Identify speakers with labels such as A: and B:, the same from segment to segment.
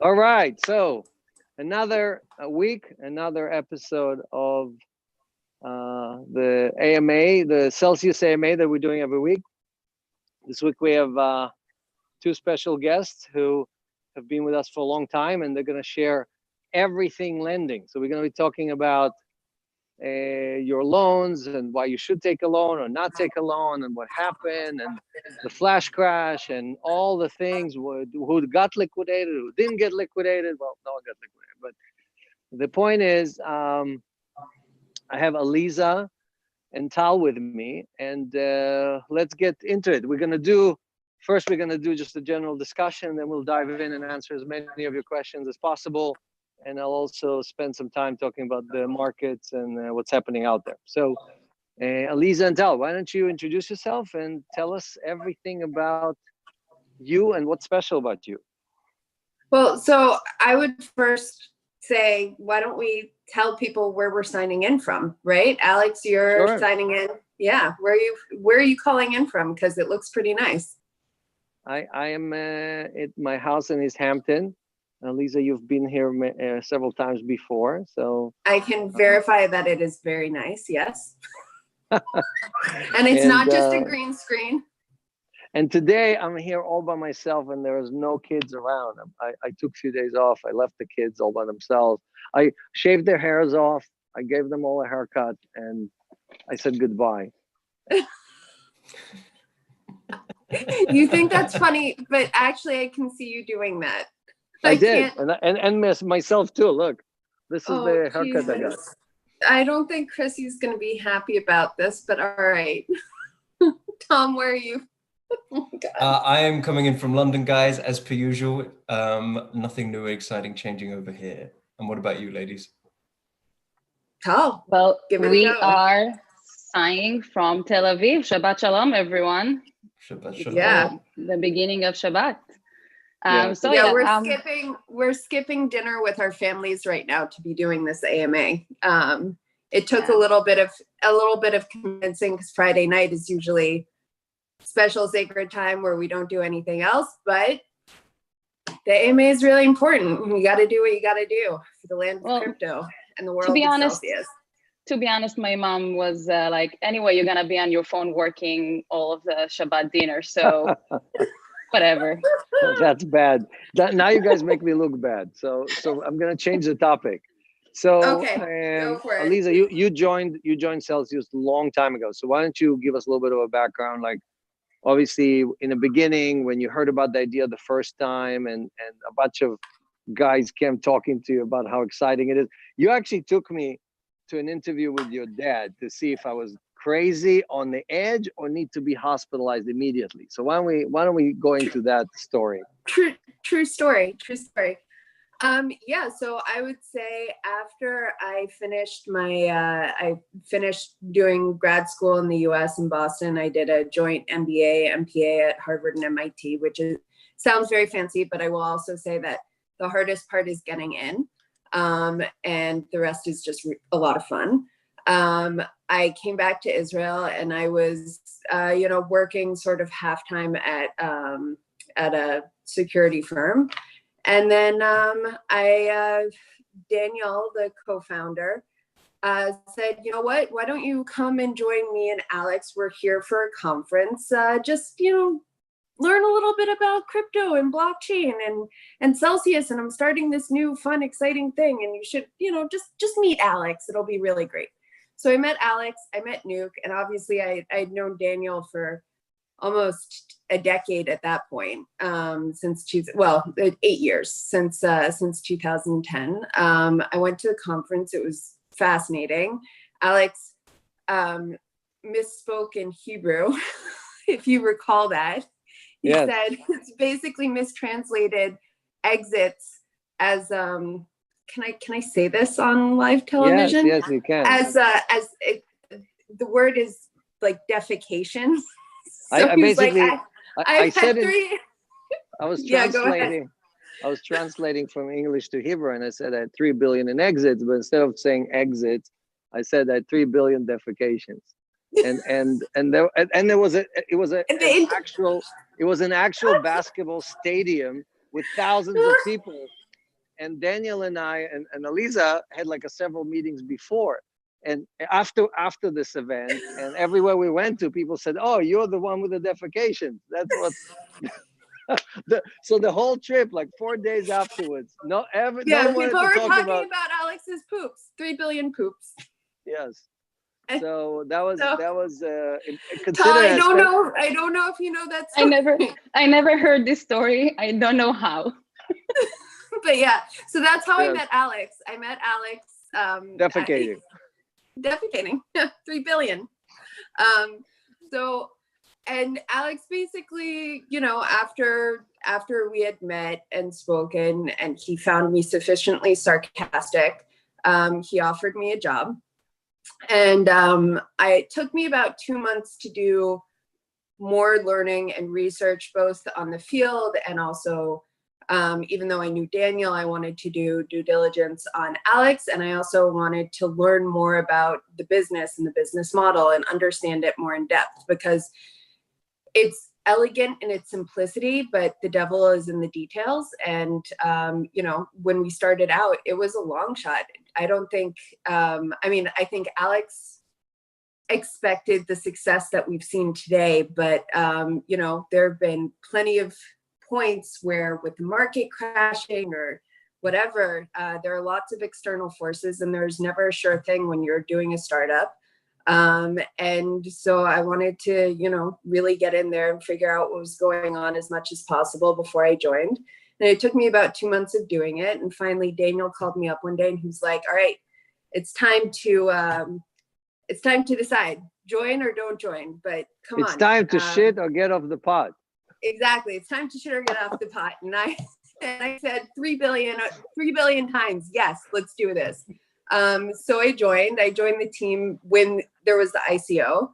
A: All right, so another week, another episode of the AMA, the Celsius AMA that we're doing every week. This week we have two special guests who have been with us for a long time, and they're going to share everything lending. So we're going to be talking about your loans and why you should take a loan or not take a loan, and what happened, and the flash crash, and all the things, who got liquidated, who didn't get liquidated. Well, no one got liquidated, but the point is, I have Aliza and Tal with me, and let's get into it. We're going to do just a general discussion, then we'll dive in and answer as many of your questions as possible. And I'll also spend some time talking about the markets and what's happening out there. So, Aliza and Tal, why don't you introduce yourself and tell us everything about you and what's special about you?
B: Well, so I would first say, why don't we tell people where we're signing in from, right? Alex, you're
A: Sure.
B: signing in. Yeah, where are you calling in from? Because it looks pretty nice.
A: I am at my house in East Hampton. Aliza, you've been here several times before, so
B: I can verify that it is very nice. Yes, and it's not just a green screen.
A: And today I'm here all by myself, and there is no kids around. I took a few days off. I left the kids all by themselves. I shaved their hairs off. I gave them all a haircut, and I said goodbye.
B: You think that's funny, but actually I can see you doing that.
A: I did, and miss myself too. Look, this is the haircut I got.
B: I don't think Chrissy's going to be happy about this, but all right. Tom, where are you?
C: Oh my God. I am coming in from London, guys, as per usual. Nothing new or exciting changing over here. And what about you, ladies?
B: Tal,
D: well, we are signing from Tel Aviv. Shabbat Shalom, everyone.
C: Shabbat Shalom.
B: Yeah,
D: the beginning of Shabbat.
B: We're skipping dinner with our families right now to be doing this AMA. It took a little bit of convincing, because Friday night is usually special sacred time where we don't do anything else, but the AMA is really important. You got to do what you got to do for the land of crypto and the world of Celsius.
D: To be honest, my mom was like, anyway, you're going to be on your phone working all of the Shabbat dinner, so whatever.
A: That's bad. Now you guys make me look bad. So I'm going to change the topic. So,
B: go for it.
A: Aliza, you joined Celsius a long time ago. So why don't you give us a little bit of a background? Like, obviously, in the beginning, when you heard about the idea the first time, and a bunch of guys came talking to you about how exciting it is, you actually took me to an interview with your dad to see if I was crazy, on the edge, or need to be hospitalized immediately. So why don't we go into that story?
B: True story. So I would say after I finished I finished doing grad school in the US in Boston, I did a joint MBA, MPA at Harvard and MIT, which sounds very fancy, but I will also say that the hardest part is getting in, and the rest is just a lot of fun. I came back to Israel, and I was, working sort of half-time at a security firm. And then Daniel, the co-founder, said, you know what, why don't you come and join me and Alex? We're here for a conference. Just, learn a little bit about crypto and blockchain and Celsius. And I'm starting this new fun, exciting thing. And you should, just meet Alex. It'll be really great. So I met Alex, I met Nuke, and obviously I'd known Daniel for almost a decade at that point, since 8 years, since 2010. I went to the conference. It was fascinating. Alex misspoke in Hebrew, if you recall that. He said it's basically mistranslated exits as can I say this on live television?
A: Yes, you can.
B: The word is like defecation.
A: So I basically,
B: like, I said it.
A: I was translating. I was translating from English to Hebrew, and I said I had 3 billion in exits, but instead of saying exits, I said I had 3 billion defecations. And there was an actual basketball stadium with thousands of people and Daniel and I and Aliza had like several meetings before and after this event, and everywhere we went to, people said, "Oh, you're the one with the defecation." That's what. So the whole trip, like 4 days afterwards, no one
B: people
A: wanted
B: were
A: to talk
B: talking
A: about
B: Alex's poops, 3 billion poops.
A: yes. So that was
B: Tal,
A: considered.
B: I don't know if you know that story.
D: I never heard this story. I don't know how.
B: But yeah, so that's how I
A: Yes.
B: met Alex. I met Alex
A: Defecating.
B: defecating 3 billion. So, and Alex basically, you know, after we had met and spoken and he found me sufficiently sarcastic, he offered me a job. And it took me about 2 months to do more learning and research, both on the field and also, even though I knew Daniel, I wanted to do due diligence on Alex. And I also wanted to learn more about the business and the business model and understand it more in depth, because it's elegant in its simplicity, but the devil is in the details. And, you know, when we started out, it was a long shot. I don't think, I think Alex expected the success that we've seen today, but, you know, there have been plenty of points where with the market crashing or whatever, there are lots of external forces, and there's never a sure thing when you're doing a startup. And so I wanted to, you know, really get in there and figure out what was going on as much as possible before I joined. And it took me about 2 months of doing it. And finally, Daniel called me up one day and he was like, "All right, it's time to decide, join or don't join, but come on.
A: It's time to shit or get off the pot."
B: Exactly. It's time to shit or get off the pot. And I said 3 billion times, yes, let's do this. So I joined the team when there was the ICO.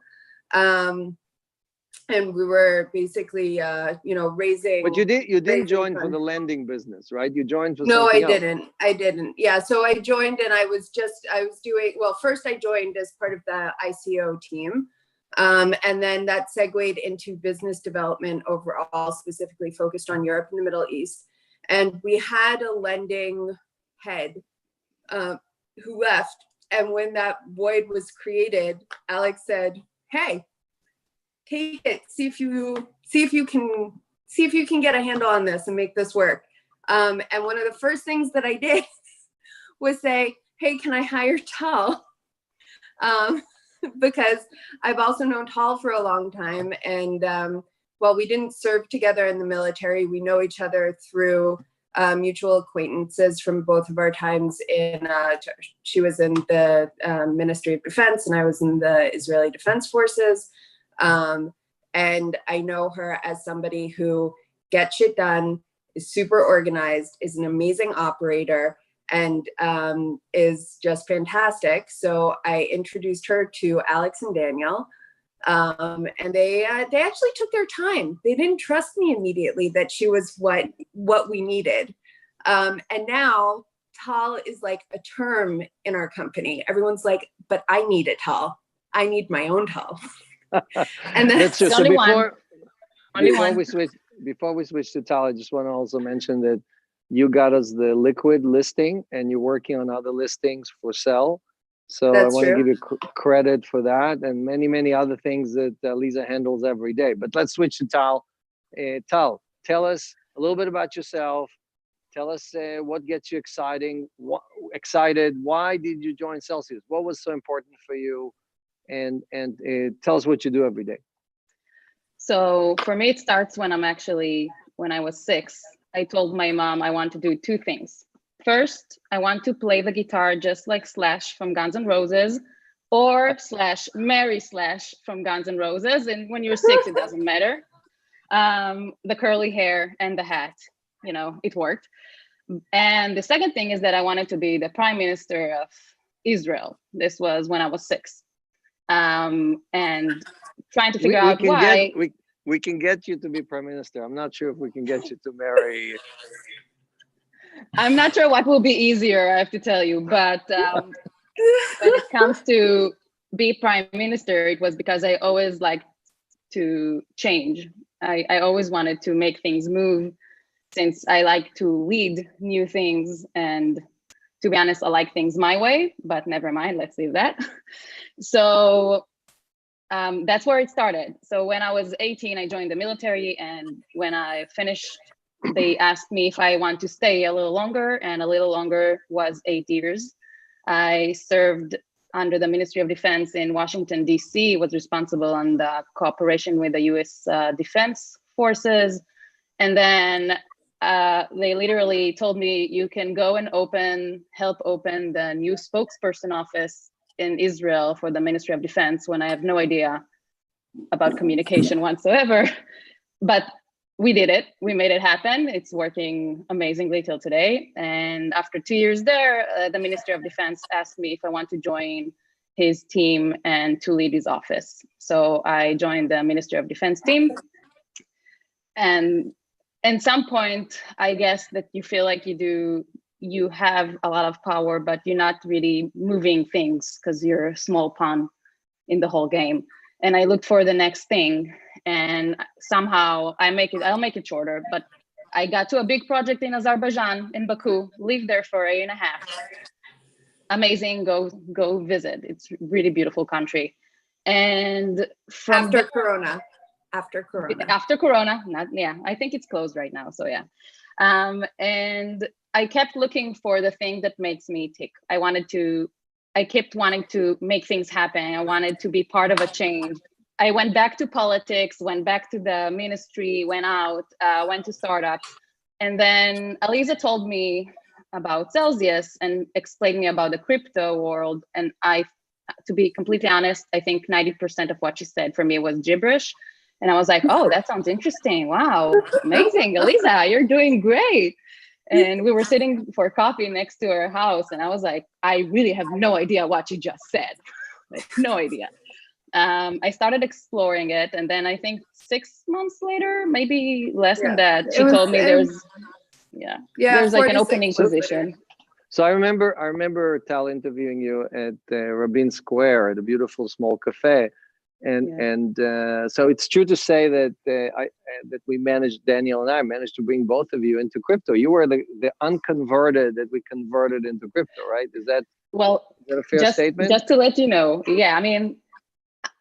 B: And we were basically, you know, raising.
A: But you didn't join
B: funds
A: for the lending business, right? You joined for
B: No,
A: something
B: I didn't. Yeah. So I joined and I was doing, well, first I joined as part of the ICO team. And then that segued into business development overall, specifically focused on Europe and the Middle East. And we had a lending head who left. And when that void was created, Alex said, "Hey, take it. See if you can get a handle on this and make this work." And one of the first things that I did was say, "Hey, can I hire Tal?" Because I've also known Tal for a long time. And while we didn't serve together in the military, we know each other through mutual acquaintances from both of our times in, she was in the Ministry of Defense and I was in the Israeli Defense Forces. And I know her as somebody who gets shit done, is super organized, is an amazing operator, and is just fantastic. So I introduced her to Alex and Daniel. And they actually took their time. They didn't trust me immediately that she was what we needed. And now Tal is like a term in our company. Everyone's like, "But I need a Tal. I need my own Tal." And
A: that's just
D: only
A: before we switch to Tal, I just want to also mention that you got us the liquid listing and you're working on other listings for sale. So
B: That's
A: I want
B: true.
A: to give you credit for that and many, many other things that Aliza handles every day. But let's switch to Tal. Tal, tell us a little bit about yourself. Tell us what gets you excited. Why did you join Celsius? What was so important for you? And tell us what you do every day.
D: So for me, it starts when I was 6. I told my mom I want to do 2 things. First, I want to play the guitar just like Slash from Guns N' Roses, or Mary Slash from Guns N' Roses. And when you're 6, it doesn't matter. The curly hair and the hat, you know, it worked. And the second thing is that I wanted to be the Prime Minister of Israel. This was when I was 6. And trying to figure out why.
A: We can get you to be Prime Minister. I'm not sure if we can get you to marry.
D: I'm not sure what will be easier, I have to tell you. But when it comes to be Prime Minister, it was because I always liked to change. I always wanted to make things move. since I like to lead new things, and to be honest, I like things my way, but never mind, let's leave that. So that's where it started. So when I was 18, I joined the military, and when I finished, they asked me if I want to stay a little longer, and a little longer was 8 years. I served under the Ministry of Defense in Washington, DC, was responsible on the cooperation with the US Defense Forces. And then they literally told me, you can go and help open the new spokesperson office in Israel for the Ministry of Defense, when I have no idea about communication whatsoever. But we did it, we made it happen. It's working amazingly till today. And after 2 years there, the Ministry of Defense asked me if I want to join his team and to lead his office. So I joined the Ministry of Defense team. And at some point, I guess that you feel like you have a lot of power, but you're not really moving things because you're a small pawn in the whole game. And I looked for the next thing, and somehow I'll make it shorter, but I got to a big project in Azerbaijan, in Baku, lived there for 1.5 years. Amazing, go visit. It's a really beautiful country. And from
B: after Corona,
D: I think it's closed right now, so yeah. And I kept looking for the thing that makes me tick. I kept wanting to make things happen. I wanted to be part of a change. I went back to politics, went back to the ministry, went out, went to startups. And then Aliza told me about Celsius and explained me about the crypto world. And to be completely honest, I think 90% of what she said for me was gibberish. And I was like, oh, that sounds interesting. Wow, amazing. Aliza, you're doing great. And we were sitting for coffee next to her house. And I was like, I really have no idea what you just said. Like, no idea. I started exploring it. And then I think 6 months later, maybe less than that, she told me there's like an opening position.
A: So I remember Tal interviewing you at Rabin Square at a beautiful small cafe. And so it's true to say that Daniel and I managed to bring both of you into crypto. You were the unconverted that we converted into crypto, right? Is that a fair statement?
D: Just to let you know, yeah. I mean,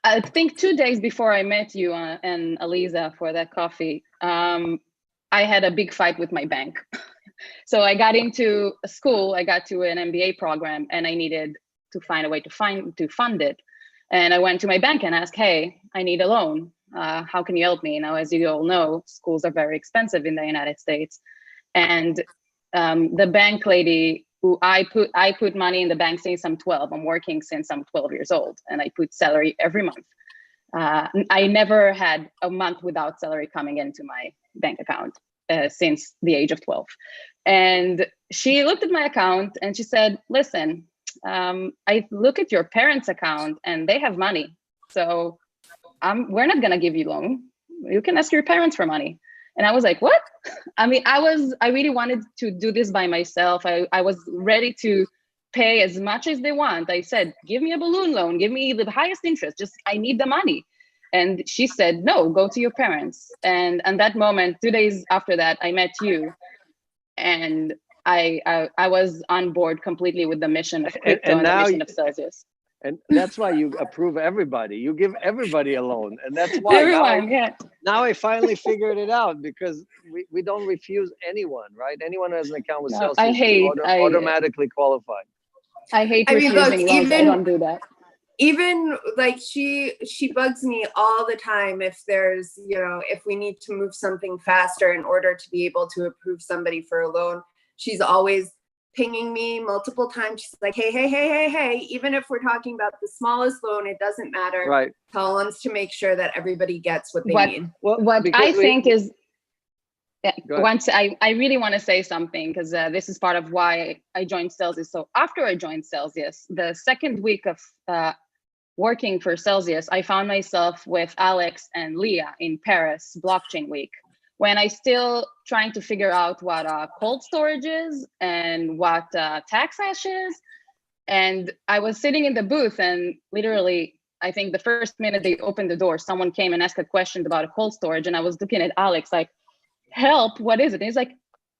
D: I think 2 days before I met you and Aliza for that coffee, I had a big fight with my bank. So I got into a school, I got to an MBA program, and I needed to find a way to fund it. And I went to my bank and asked, hey, I need a loan. How can you help me? Now, as you all know, schools are very expensive in the United States. And the bank lady, who I put money in the bank since I'm 12. I'm working since I'm 12 years old, and I put salary every month. I never had a month without salary coming into my bank account since the age of 12. And she looked at my account and she said, listen, I look at your parents' account and they have money. So we're not gonna give you loan. You can ask your parents for money. And I was like, what? I mean, I really wanted to do this by myself. I was ready to pay as much as they want. I said, give me a balloon loan, give me the highest interest, I need the money. And she said, no, go to your parents. And at that moment, 2 days after that, I met you. And I was on board completely with the mission of crypto and the mission of Celsius.
A: And that's why you approve everybody. You give everybody a loan. And that's why now I finally figured it out, because we don't refuse anyone, right? Anyone who has an account with Celsius is automatically qualified.
D: I hate refusing loans. I don't do that.
B: Even like she bugs me all the time if there's, if we need to move something faster in order to be able to approve somebody for a loan. She's always pinging me multiple times. She's like, hey, even if we're talking about the smallest loan, it doesn't matter.
A: Right.
B: Tal wants to make sure that everybody gets what they need.
D: What I think is, once I really want to say something, because this is part of why I joined Celsius. So after I joined Celsius, the second week of working for Celsius, I found myself with Alex and Leah in Paris Blockchain Week, when I still trying to figure out what cold storage is and what tax hash is. And I was sitting in the booth, and literally, I think the first minute they opened the door, someone came and asked a question about a cold storage. And I was looking at Alex like, help, what is it? And he's like,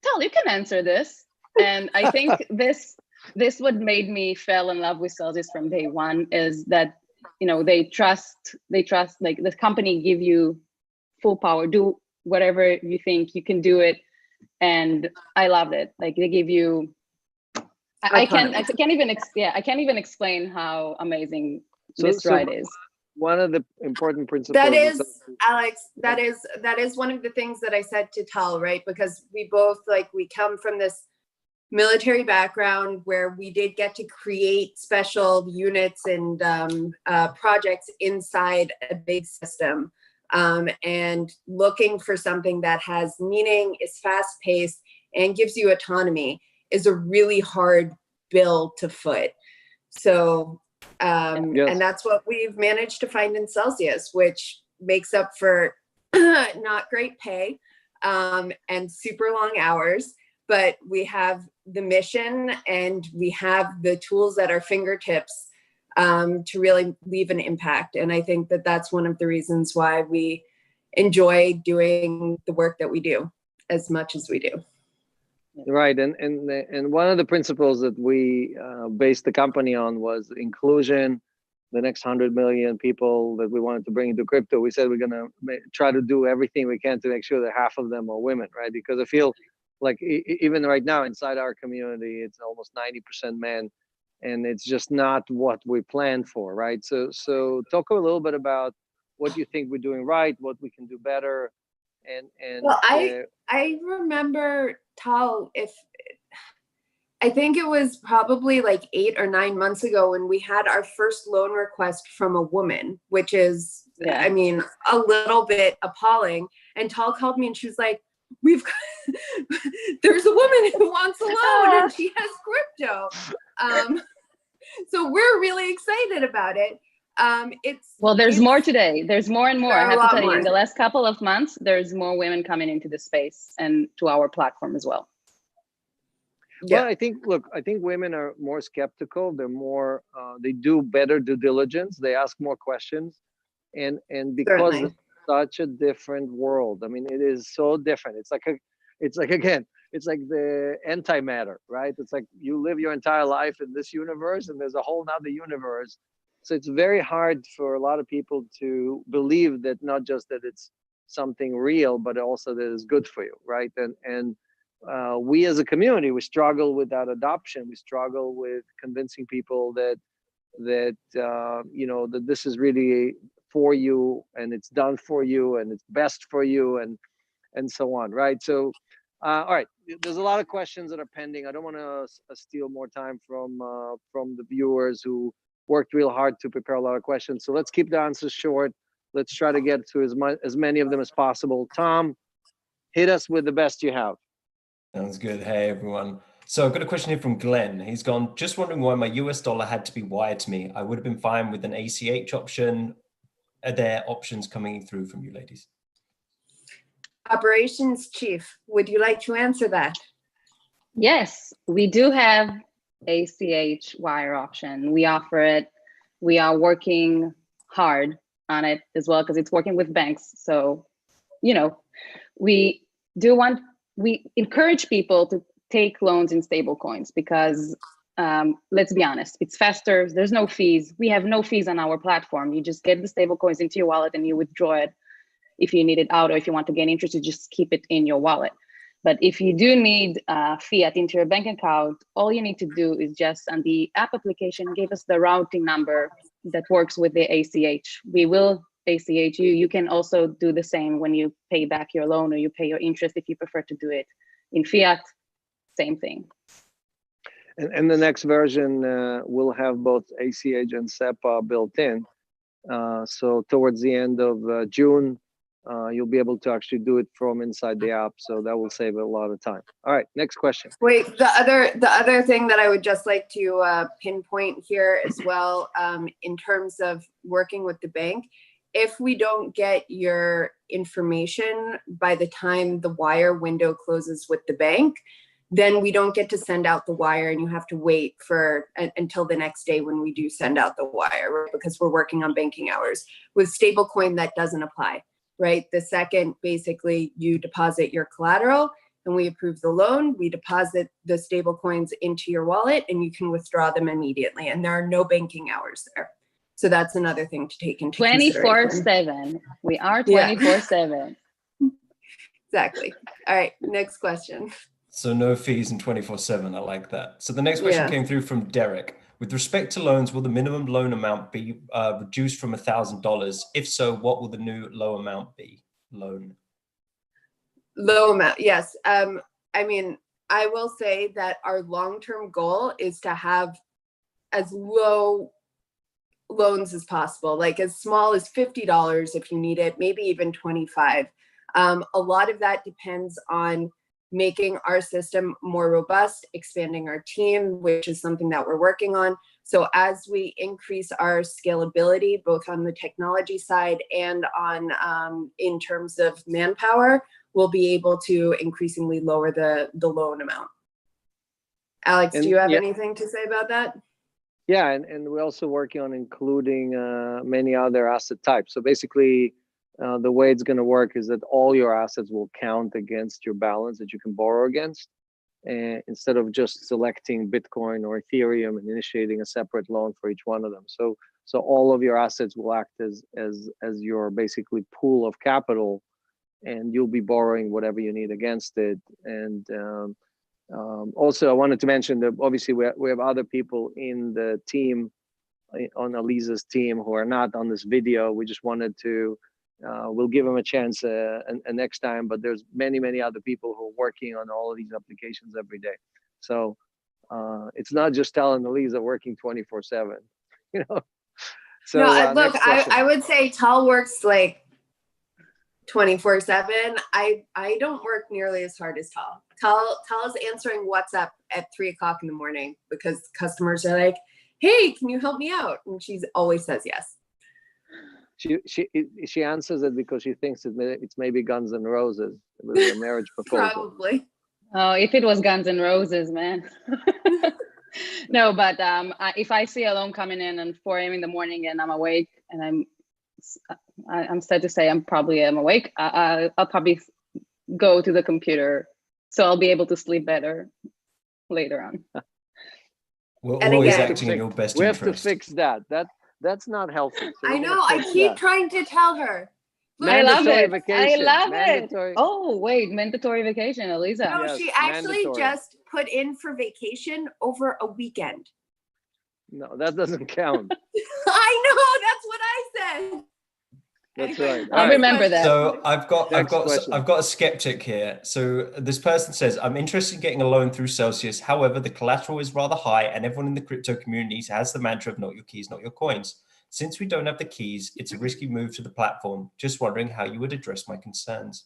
D: Tal, you can answer this. And I think this what made me fell in love with Celsius from day one is that, they trust, like the company give you full power, do whatever you think, you can do it. And I loved it. Like they give you, I can't even explain how amazing this ride is.
A: One of the important principles.
B: That is, Alex, that is one of the things that I said to Tal, right? Because we both, we come from this military background where we did get to create special units and projects inside a big system. And looking for something that has meaning, is fast-paced, and gives you autonomy is a really hard bill to foot. So, and that's what we've managed to find in Celsius, which makes up for not great pay and super long hours, but we have the mission and we have the tools at our fingertips to really leave an impact. And I think that that's one of the reasons why we enjoy doing the work that we do as much as we do.
A: Right, and one of the principles that we based the company on was inclusion. The next 100 million people that we wanted to bring into crypto, we said we're gonna try to do everything we can to make sure that half of them are women, right? Because I feel like even right now inside our community, it's almost 90% men, and it's just not what we planned for, right? So talk a little bit about what you think we're doing right, what we can do better, and
B: well, I remember, Tal, I think it was probably like 8 or 9 months ago when we had our first loan request from a woman, which is, I mean, a little bit appalling. And Tal called me and she was like, there's a woman who wants a loan and she has crypto. So we're really excited about it.
D: There's more today. There's more and more. I have to tell you, in the last couple of months, there's more women coming into the space and to our platform as well.
A: Well, I think women are more skeptical. They're more, they do better due diligence. They ask more questions, and because it's such a different world. I mean, it is so different. It's like the antimatter, right? It's like you live your entire life in this universe, and there's a whole nother universe. So it's very hard for a lot of people to believe that not just that it's something real, but also that it's good for you, right? And we as a community, we struggle with that adoption. We struggle with convincing people that that this is really for you and it's done for you and it's best for you and so on, right? So, all right, there's a lot of questions that are pending. I don't want to steal more time from the viewers who worked real hard to prepare a lot of questions. So let's keep the answers short. Let's try to get to as many of them as possible. Tom, hit us with the best you have.
C: Sounds good. Hey, everyone. So I've got a question here from Glenn. He's gone, just wondering why my US dollar had to be wired to me. I would have been fine with an ACH option. Are there options coming through from you ladies?
B: Operations Chief, would you like to answer that?
D: Yes, we do have ACH wire option. We offer it. We are working hard on it as well because it's working with banks. So, we encourage people to take loans in stable coins because let's be honest, it's faster. There's no fees. We have no fees on our platform. You just get the stable coins into your wallet and you withdraw it if you need it out, or if you want to gain interest, you just keep it in your wallet. But if you do need fiat into your bank account, all you need to do is just on the app application, give us the routing number that works with the ACH. We will ACH you. You can also do the same when you pay back your loan or you pay your interest if you prefer to do it in fiat, same thing.
A: And the next version will have both ACH and SEPA built in. So towards the end of June, you'll be able to actually do it from inside the app. So that will save a lot of time. All right, next question.
B: Wait, the other thing that I would just like to pinpoint here as well, in terms of working with the bank, if we don't get your information by the time the wire window closes with the bank, then we don't get to send out the wire and you have to wait for until the next day when we do send out the wire, right? Because we're working on banking hours. With stablecoin, that doesn't apply. right? The second, basically, you deposit your collateral and we approve the loan, we deposit the stable coins into your wallet and you can withdraw them immediately. And there are no banking hours there. So that's another thing to take into consideration.
D: 24/7. We are 24/7.
B: Exactly. All right, next question.
C: So no fees and 24/7. I like that. So the next question came through from Derek. With respect to loans, will the minimum loan amount be reduced from $1,000? If so, what will the new low amount be?
B: Low amount, yes. I mean, I will say that our long-term goal is to have as low loans as possible, like as small as $50 if you need it, maybe even 25. A lot of that depends on making our system more robust, expanding our team, which is something that we're working on. So as we increase our scalability, both on the technology side and on in terms of manpower, we'll be able to increasingly lower the loan amount. Alex, do you have anything to say about that?
A: Yeah, and we're also working on including many other asset types. So basically, the way it's going to work is that all your assets will count against your balance that you can borrow against, and instead of just selecting Bitcoin or Ethereum and initiating a separate loan for each one of them. So all of your assets will act as your basically pool of capital, and you'll be borrowing whatever you need against it. And also, I wanted to mention that obviously we have other people in the team, on Aliza's team, who are not on this video. We just wanted to, we'll give them a chance next time, but there's many other people who are working on all of these applications every day. So it's not just Tal and Aliza working 24/7, you know? So
B: no, look, I would say Tal works like 24/7. I don't work nearly as hard as Tal. Tal is answering WhatsApp at 3:00 in the morning because customers are like, "Hey, can you help me out?" And she always says yes.
A: She answers it because she thinks it's maybe Guns N' Roses with a marriage proposal.
B: Probably.
D: Oh, if it was Guns N' Roses, man. No, but if I see a loan coming in at 4 a.m. in the morning and I'm awake and I'm sad to say I'm probably awake, I'll probably go to the computer, so I'll be able to sleep better later on.
C: We're always acting in your best interest.
A: We have to fix that. That's not healthy. So
B: I know. I keep trying to tell her.
D: Look, I love it.
A: Vacation.
D: I love it. Oh, wait, mandatory vacation, Aliza.
B: No,
A: yes,
B: she actually
A: mandatory.
B: just put in for vacation over a weekend.
A: No, that doesn't count.
B: I know. That's what I said.
A: That's right.
D: I'll remember that.
C: So I've got a skeptic here. So this person says, I'm interested in getting a loan through Celsius. However, the collateral is rather high and everyone in the crypto community has the mantra of not your keys, not your coins. Since we don't have the keys, it's a risky move to the platform. Just wondering how you would address my concerns.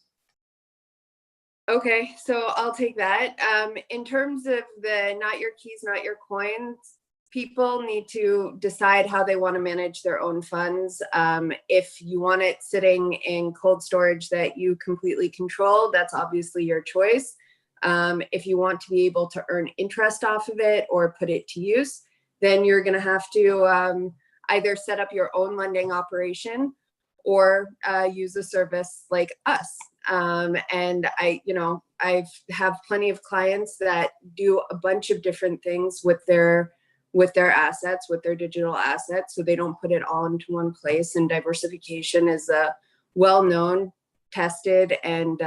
B: Okay, so I'll take that. In terms of the not your keys, not your coins, people need to decide how they want to manage their own funds. If you want it sitting in cold storage that you completely control, that's obviously your choice. If you want to be able to earn interest off of it or put it to use, then you're going to have to either set up your own lending operation or use a service like us. And I have plenty of clients that do a bunch of different things with their assets, with their digital assets, so they don't put it all into one place. And diversification is a well-known, tested, and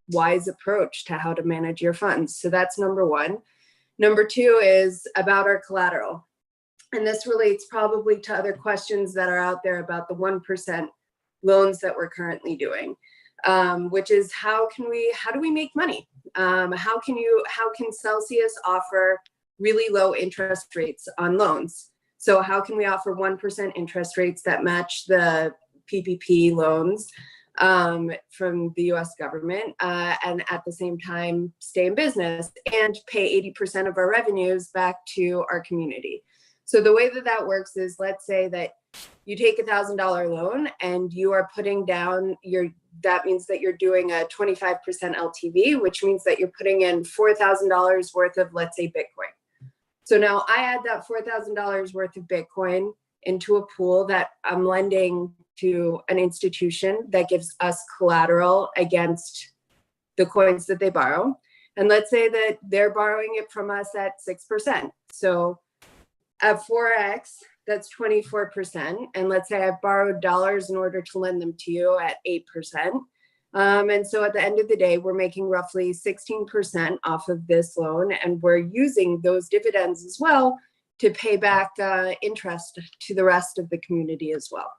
B: wise approach to how to manage your funds. So that's number one. Number two is about our collateral. And this relates probably to other questions that are out there about the 1% loans that we're currently doing, which is how do we make money? How can Celsius offer really low interest rates on loans? So how can we offer 1% interest rates that match the PPP loans from the US government, and at the same time stay in business and pay 80% of our revenues back to our community? So the way that works is, let's say that you take $1,000 loan and you are putting down that means that you're doing a 25% LTV, which means that you're putting in $4,000 worth of, let's say, Bitcoin. So now I add that $4,000 worth of Bitcoin into a pool that I'm lending to an institution that gives us collateral against the coins that they borrow. And let's say that they're borrowing it from us at 6%. So at 4x, that's 24%. And let's say I've borrowed dollars in order to lend them to you at 8%. And so at the end of the day, we're making roughly 16% off of this loan. And we're using those dividends as well to pay back interest to the rest of the community as well.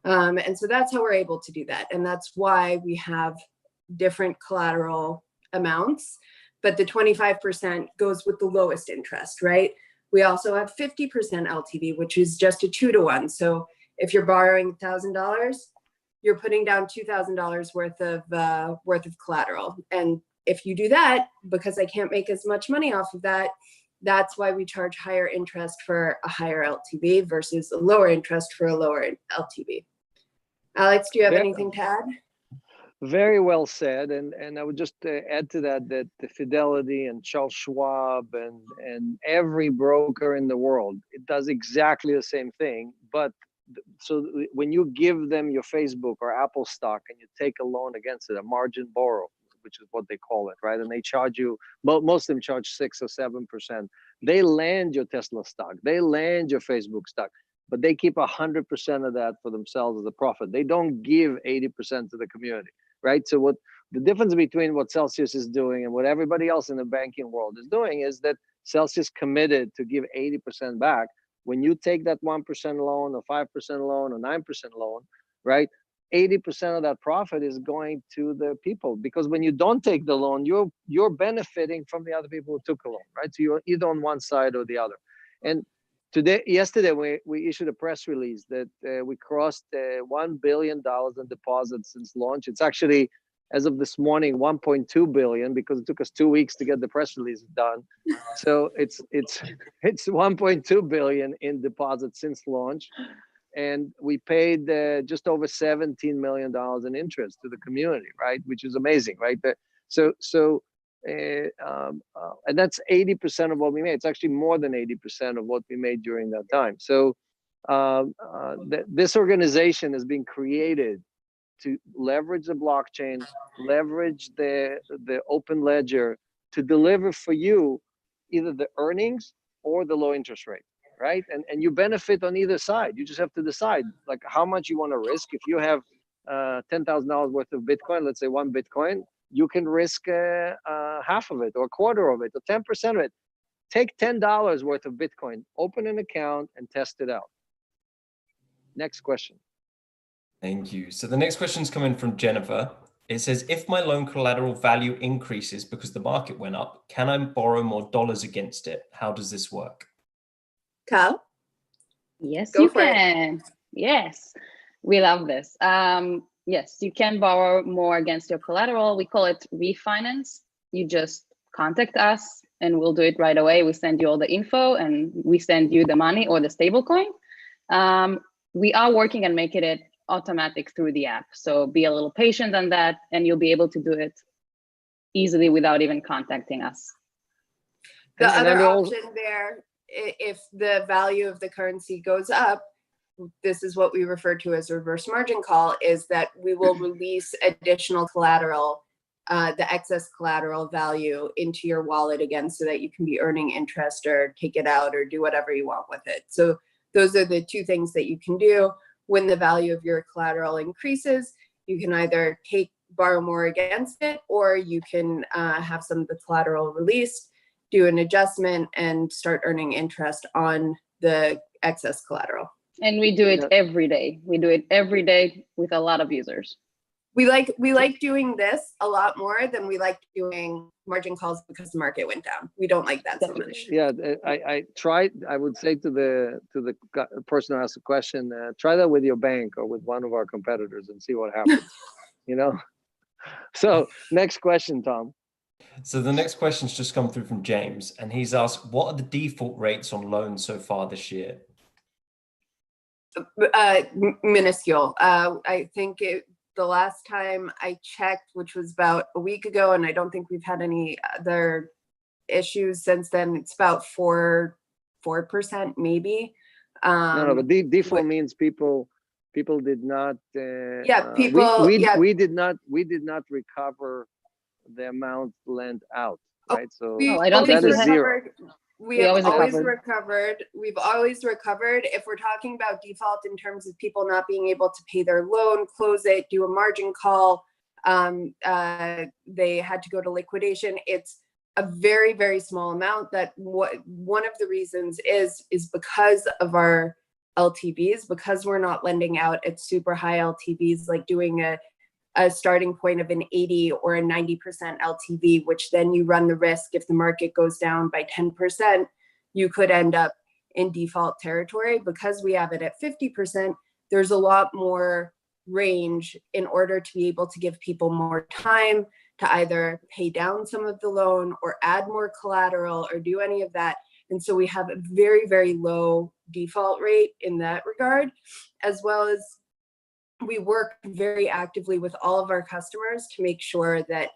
B: And so that's how we're able to do that. And that's why we have different collateral amounts, but the 25% goes with the lowest interest, right? We also have 50% LTV, which is just a 2-to-1. So if you're borrowing $1,000, you're putting down $2,000 worth of collateral. And if you do that, because I can't make as much money off of that, that's why we charge higher interest for a higher LTV versus a lower interest for a lower LTV. Alex, do you have anything to add?
A: Very well said, and I would just add to that the Fidelity and Charles Schwab and every broker in the world, it does exactly the same thing. But so when you give them your Facebook or Apple stock and you take a loan against it, a margin borrow, which is what they call it, right? And they charge you, most of them charge 6 or 7%. They land your Tesla stock, they land your Facebook stock, but they keep 100% of that for themselves as a profit. They don't give 80% to the community. Right. So what the difference between what Celsius is doing and what everybody else in the banking world is doing is that Celsius committed to give 80% back. When you take that 1% loan or 5% loan or 9% loan, right, 80% of that profit is going to the people, because when you don't take the loan, you're benefiting from the other people who took a loan, right? So you're either on one side or the other. And yesterday, we issued a press release that we crossed $1 billion in deposits since launch. It's actually, as of this morning, 1.2 billion, because it took us 2 weeks to get the press release done. So it's 1.2 billion in deposits since launch, and we paid just over $17 million in interest to the community, right? Which is amazing, right? And that's 80% of what we made. It's actually more than 80% of what we made during that time. So this organization has been created to leverage the blockchain, leverage the open ledger to deliver for you either the earnings or the low interest rate, right? And you benefit on either side. You just have to decide like how much you want to risk. If you have $10,000 worth of Bitcoin, let's say 1 Bitcoin, you can risk half of it or a quarter of it or 10% of it. Take $10 worth of Bitcoin, open an account and test it out. Next question.
C: Thank you. So the next question is coming from Jennifer. It says, if my loan collateral value increases because the market went up, can I borrow more dollars against it? How does this work?
B: Tal?
D: Yes,
B: Go
D: you
B: for it.
D: can. Yes, we love this. Yes, you can borrow more against your collateral. We call it refinance. You just contact us and we'll do it right away. We send you all the info and we send you the money or the stable coin. We are working on making it automatic through the app. So be a little patient on that and you'll be able to do it easily without even contacting us.
B: The other option there, if the value of the currency goes up, this is what we refer to as reverse margin call, is that we will release additional collateral, the excess collateral value into your wallet again, so that you can be earning interest or take it out or do whatever you want with it. So those are the two things that you can do. When the value of your collateral increases, you can either borrow more against it, or you can have some of the collateral released, do an adjustment and start earning interest on the excess collateral.
D: And we do it every day. We do it every day with a lot of users.
B: We like doing this a lot more than we like doing margin calls because the market went down. We don't like that so much.
A: Yeah, I tried. I would say to the person who asked the question, try that with your bank or with one of our competitors and see what happens. You know. So next question, Tom.
C: So the next question's just come through from James, and he's asked, what are the default rates on loans so far this year?
B: Minuscule. I think the last time I checked, which was about a week ago, and I don't think we've had any other issues since then, it's about 4% maybe.
A: No, but default means people People did not.
B: People.
A: We did not recover the amount lent out, right? So
D: I don't think
A: that is zero.
B: We have always recovered. We've always recovered. If we're talking about default in terms of people not being able to pay their loan, close it, do a margin call, they had to go to liquidation. It's a very, very small amount. That one of the reasons is because of our LTVs, because we're not lending out at super high LTVs, like doing a starting point of an 80 or a 90% LTV, which then you run the risk if the market goes down by 10%, you could end up in default territory. Because we have it at 50%, there's a lot more range in order to be able to give people more time to either pay down some of the loan or add more collateral or do any of that. And so we have a very, very low default rate in that regard, as well as we work very actively with all of our customers to make sure that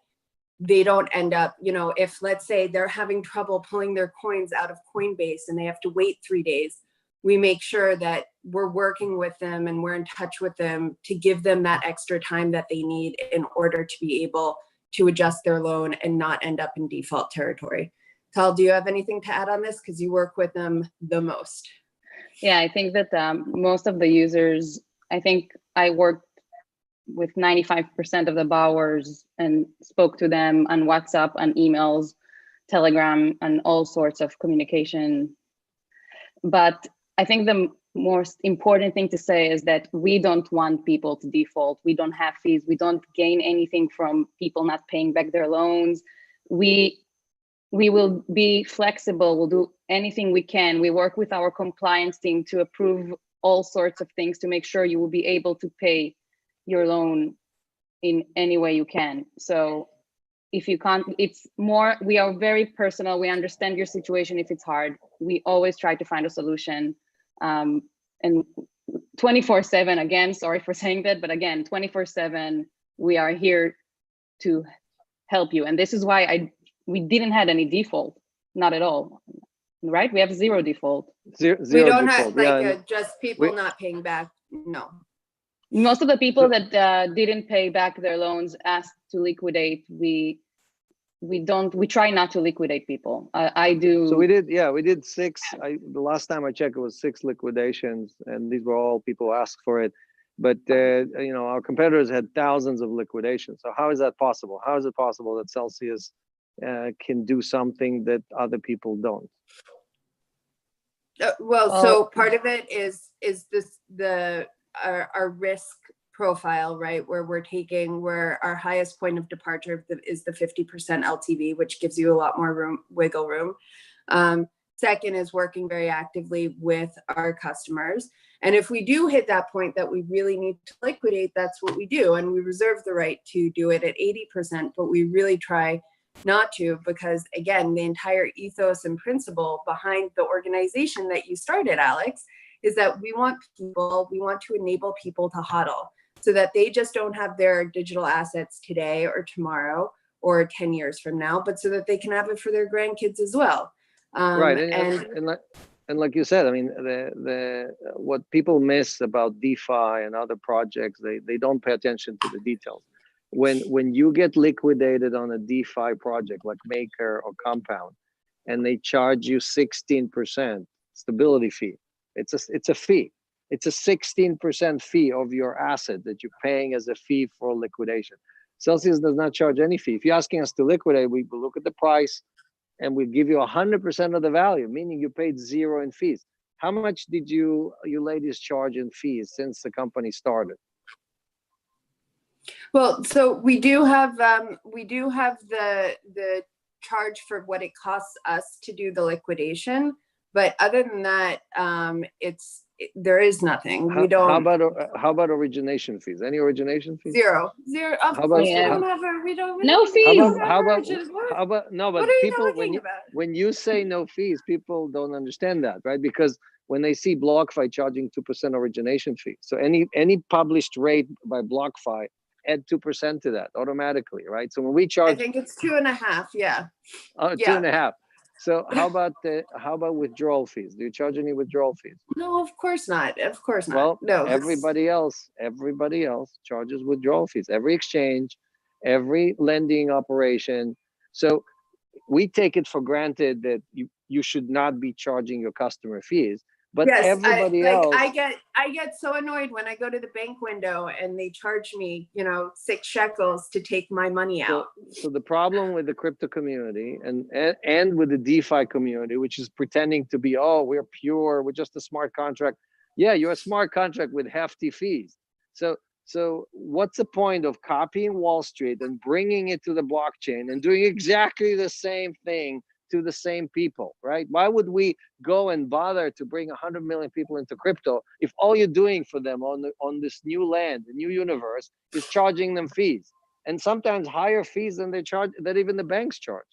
B: they don't end up, if let's say they're having trouble pulling their coins out of Coinbase and they have to wait 3 days, we make sure that we're working with them and we're in touch with them to give them that extra time that they need in order to be able to adjust their loan and not end up in default territory. Tal, do you have anything to add on this? Because you work with them the most.
D: Yeah, I think that most of the users, I think I worked with 95% of the borrowers and spoke to them on WhatsApp, on emails, Telegram, and all sorts of communication. But I think the most important thing to say is that we don't want people to default. We don't have fees. We don't gain anything from people not paying back their loans. We will be flexible. We'll do anything we can. We work with our compliance team to approve all sorts of things to make sure you will be able to pay your loan in any way you can. So if you can't, it's more, we are very personal. We understand your situation if it's hard. We always try to find a solution. And 24/7, again, sorry for saying that, but again, 24/7, we are here to help you. And this is why we didn't have any default, not at all, right? We have zero default.
A: Zero
B: we don't
A: default.
B: have just people not paying back. No.
D: Most of the people that didn't pay back their loans asked to liquidate. We try not to liquidate people. I do.
A: So we did 6. The last time I checked, it was 6 liquidations, and these were all people who asked for it. But our competitors had thousands of liquidations. So how is that possible? How is it possible that Celsius can do something that other people don't?
B: So part of it is our risk profile, right? Where our highest point of departure is the 50% LTV, which gives you a lot more wiggle room. Second is working very actively with our customers. And if we do hit that point that we really need to liquidate, that's what we do. And we reserve the right to do it at 80%, but we really try not to, because again, the entire ethos and principle behind the organization that you started, Alex, is that we want to enable people to hodl so that they just don't have their digital assets today or tomorrow or 10 years from now, but so that they can have it for their grandkids as well.
A: Right. And like you said, I mean, what people miss about DeFi and other projects, they don't pay attention to the details. When you get liquidated on a DeFi project like Maker or Compound, and they charge you 16% stability fee, it's a fee. It's a 16% fee of your asset that you're paying as a fee for liquidation. Celsius does not charge any fee. If you're asking us to liquidate, we will look at the price and we give you 100% of the value, meaning you paid 0 in fees. How much did you ladies charge in fees since the company started?
B: Well, so we do have the charge for what it costs us to do the liquidation, but other than that, there is nothing. We don't.
A: How about origination fees? Any origination fees?
B: Zero.
A: How about
D: no fees?
A: How about no? But people, when you say no fees, people don't understand that, right? Because when they see BlockFi charging 2% origination fee, so any published rate by BlockFi, add 2% to that automatically, right? So when we charge,
B: I think it's 2.5. Yeah.
A: 2.5. So how about withdrawal fees? Do you charge any withdrawal fees?
B: No, of course not. Of course not.
A: Well,
B: No,
A: everybody else charges withdrawal fees. Every exchange, every lending operation. So we take it for granted that you should not be charging your customer fees, but
B: yes,
A: everybody else.
B: I get so annoyed when I go to the bank window and they charge me, 6 shekels to take my money out.
A: So the problem with the crypto community and with the DeFi community, which is pretending to be, oh, we're pure, we're just a smart contract. Yeah, you're a smart contract with hefty fees. So what's the point of copying Wall Street and bringing it to the blockchain and doing exactly the same thing to the same people, right? Why would we go and bother to bring 100 million people into crypto if all you're doing for them on this new land, the new universe, is charging them fees, and sometimes higher fees than that even the banks charge.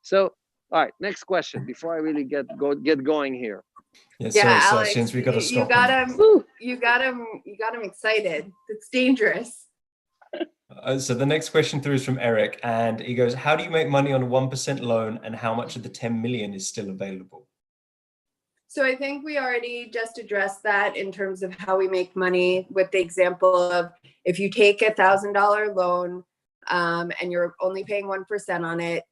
A: So, all right, next question before I really get going here.
C: Yeah,
B: Alex,
C: since we got to stop
B: you got him excited. It's dangerous.
C: So the next question through is from Eric, and he goes, how do you make money on a 1% loan, and how much of the 10 million is still available?
B: So I think we already just addressed that in terms of how we make money with the example of if you take $1,000 loan and you're only paying 1% on it,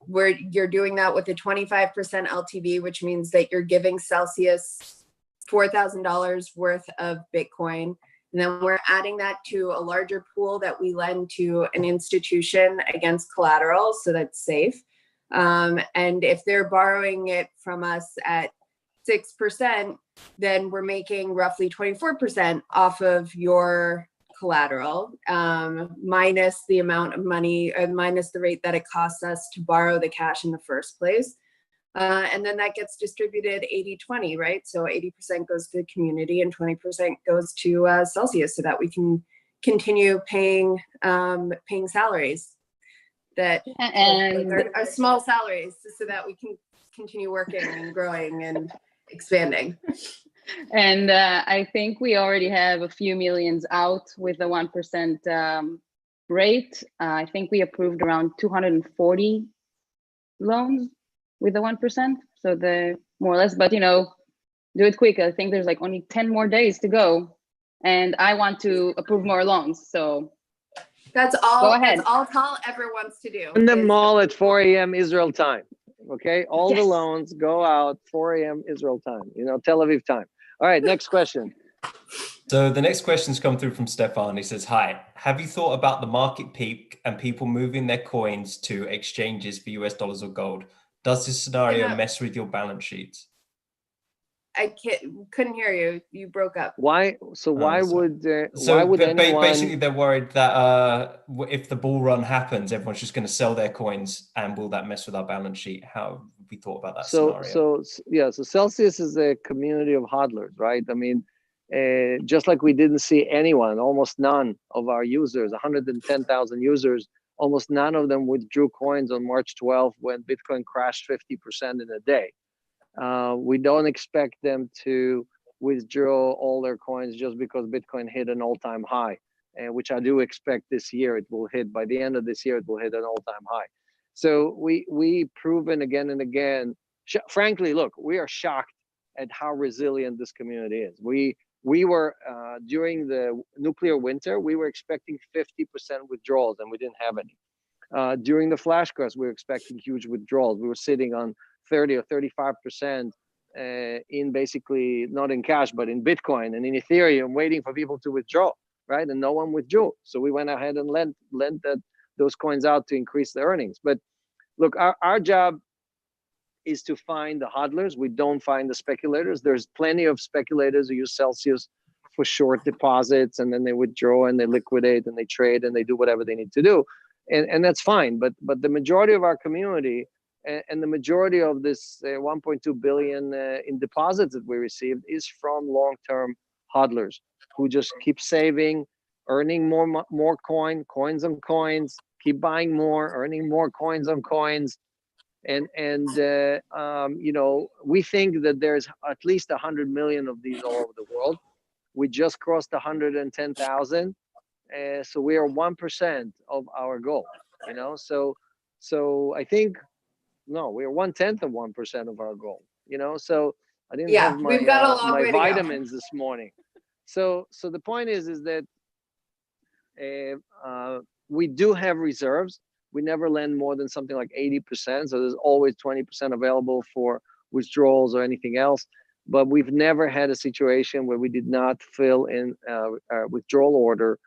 B: where you're doing that with a 25% LTV, which means that you're giving Celsius $4,000 worth of Bitcoin. And then we're adding that to a larger pool that we lend to an institution against collateral, so that's safe. And if they're borrowing it from us at 6%, then we're making roughly 24% off of your collateral, minus the amount of money, or minus the rate that it costs us to borrow the cash in the first place. And then that gets distributed 80-20, right? So 80% goes to the community and 20% goes to Celsius, so that we can continue paying salaries that are small salaries, so that we can continue working and growing and expanding.
D: And I think we already have a few millions out with the 1% rate. I think we approved around 240 loans with the 1%. So the more or less, but do it quick. I think there's like only 10 more days to go, and I want to approve more loans. So
B: that's all.
D: Go ahead.
B: That's all Tal ever wants to do.
A: Send them all at 4 a.m. Israel time. Okay, all the loans go out 4 a.m. Israel time. Tel Aviv time. All right, next question.
C: So the next question's come through from Stefan. He says, hi, have you thought about the market peak and people moving their coins to exchanges for US dollars or gold? Does this scenario mess with your balance sheets?
B: I couldn't hear you. You broke up.
A: Why? So why would anyone?
C: Basically, they're worried that if the bull run happens, everyone's just going to sell their coins, and will that mess with our balance sheet? How have we thought about that scenario?
A: So Celsius is a community of hodlers, right? I mean, just like we didn't see anyone, almost none of our users, 110,000 users, almost none of them withdrew coins on March 12th when Bitcoin crashed 50% in a day. We don't expect them to withdraw all their coins just because Bitcoin hit an all-time high, which I do expect this year it will hit. By the end of this year, it will hit an all-time high. So we proven again and again. Frankly, look, we are shocked at how resilient this community is. We were during the nuclear winter, we were expecting 50% withdrawals, and we didn't have any. During the flash crash, we were expecting huge withdrawals. We were sitting on 30 or 35% in basically not in cash, but in Bitcoin and in Ethereum, waiting for people to withdraw, right? And no one withdrew. So we went ahead and lent those coins out to increase the earnings. But look, our job is to find the hodlers. We don't find the speculators. There's plenty of speculators who use Celsius for short deposits, and then they withdraw and they liquidate and they trade and they do whatever they need to do. And that's fine. But the majority of our community, and the majority of this 1.2 billion in deposits that we received is from long-term hodlers who just keep saving, earning more coins on coins, keep buying more, earning more coins on coins. And we think that there's at least 100 million of these all over the world. We just crossed 110,000. So we are 1% of our goal, So I think No, we're 1/10 of 1% of our goal. So I didn't
B: Yeah,
A: have
B: we've got a long
A: my
B: way to go.
A: vitamins this morning. So the point is that we do have reserves. We never lend more than something like 80%. So there's always 20% available for withdrawals or anything else. But we've never had a situation where we did not fill in a withdrawal order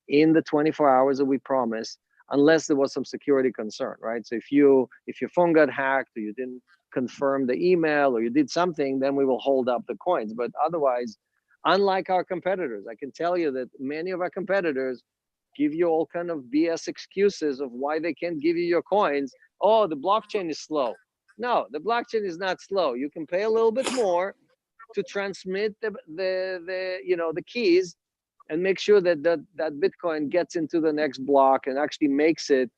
A: in the 24 hours that we promised, unless there was some security concern, right? So if your phone got hacked, or you didn't confirm the email, or you did something, then we will hold up the coins. But otherwise, unlike our competitors, I can tell you that many of our competitors give you all kind of BS excuses of why they can't give you your coins. Oh, the blockchain is slow. No, the blockchain is not slow. You can pay a little bit more to transmit the keys and make sure that Bitcoin gets into the next block and actually makes it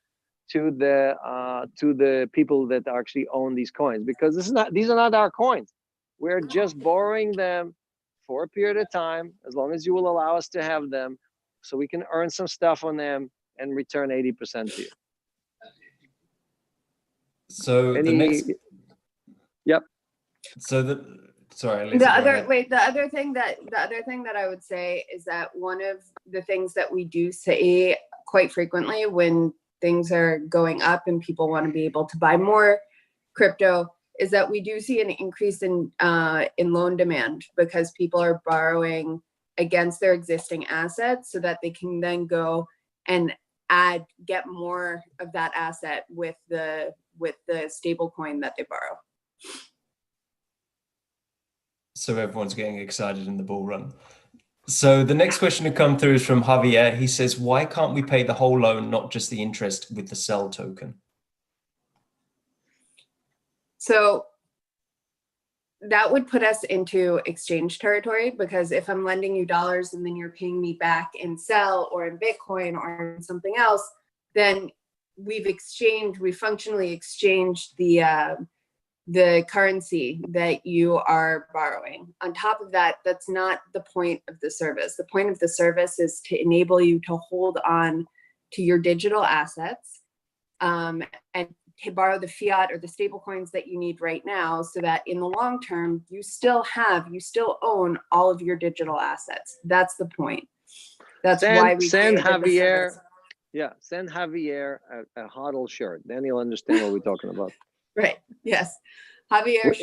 A: to the people that actually own these coins, because these are not our coins. We're just borrowing them for a period of time, as long as you will allow us to have them, so we can earn some stuff on them and return 80% to you.
C: So the next.
A: Yep.
C: So sorry, Aliza,
B: The other thing that I would say is that one of the things that we do say quite frequently when things are going up and people want to be able to buy more crypto is that we do see an increase in loan demand, because people are borrowing against their existing assets so that they can then go and get more of that asset with the stable coin that they borrow.
C: So everyone's getting excited in the bull run. So the next question to come through is from Javier. He says, why can't we pay the whole loan, not just the interest, with the CEL token?
B: So that would put us into exchange territory, because if I'm lending you dollars and then you're paying me back in CEL or in Bitcoin or in something else, then we functionally exchanged the currency that you are borrowing. On top of that, that's not the point of the service. The point of the service is to enable you to hold on to your digital assets and to borrow the fiat or the stable coins that you need right now, so that in the long term, you still own all of your digital assets. That's the point. That's why we
A: send
B: created the
A: Javier.
B: service.
A: Yeah, send Javier a HODL shirt. Then he'll understand what we're talking about.
B: Right. Yes. Javier.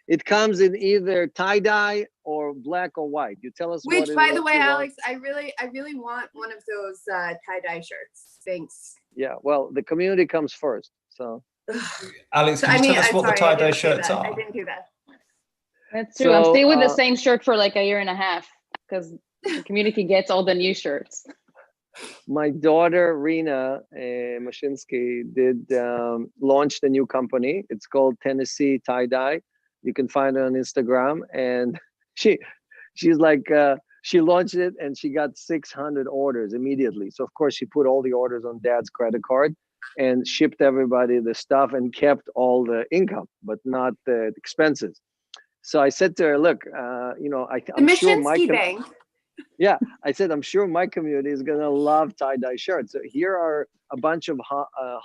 A: It comes in either tie-dye or black or white. You tell us.
B: Which, by the way, Alex, I really want one of those tie-dye shirts. Thanks.
A: Yeah. Well, the community comes first. So.
C: Alex, can you tell us what the tie-dye shirts are?
B: I didn't do that.
D: That's true. I'm staying with the same shirt for like a year and a half, because the community gets all the new shirts.
A: My daughter Rena Mashinsky launched a new company. It's called Tennessee Tie Dye. You can find it on Instagram, and she's like she launched it and she got 600 orders immediately. So of course she put all the orders on Dad's credit card and shipped everybody the stuff and kept all the income, but not the expenses. So I said to her, "Look, I'm sure my
B: Bank."
A: Yeah, I said, I'm sure my community is gonna love tie-dye shirts. So here are a bunch of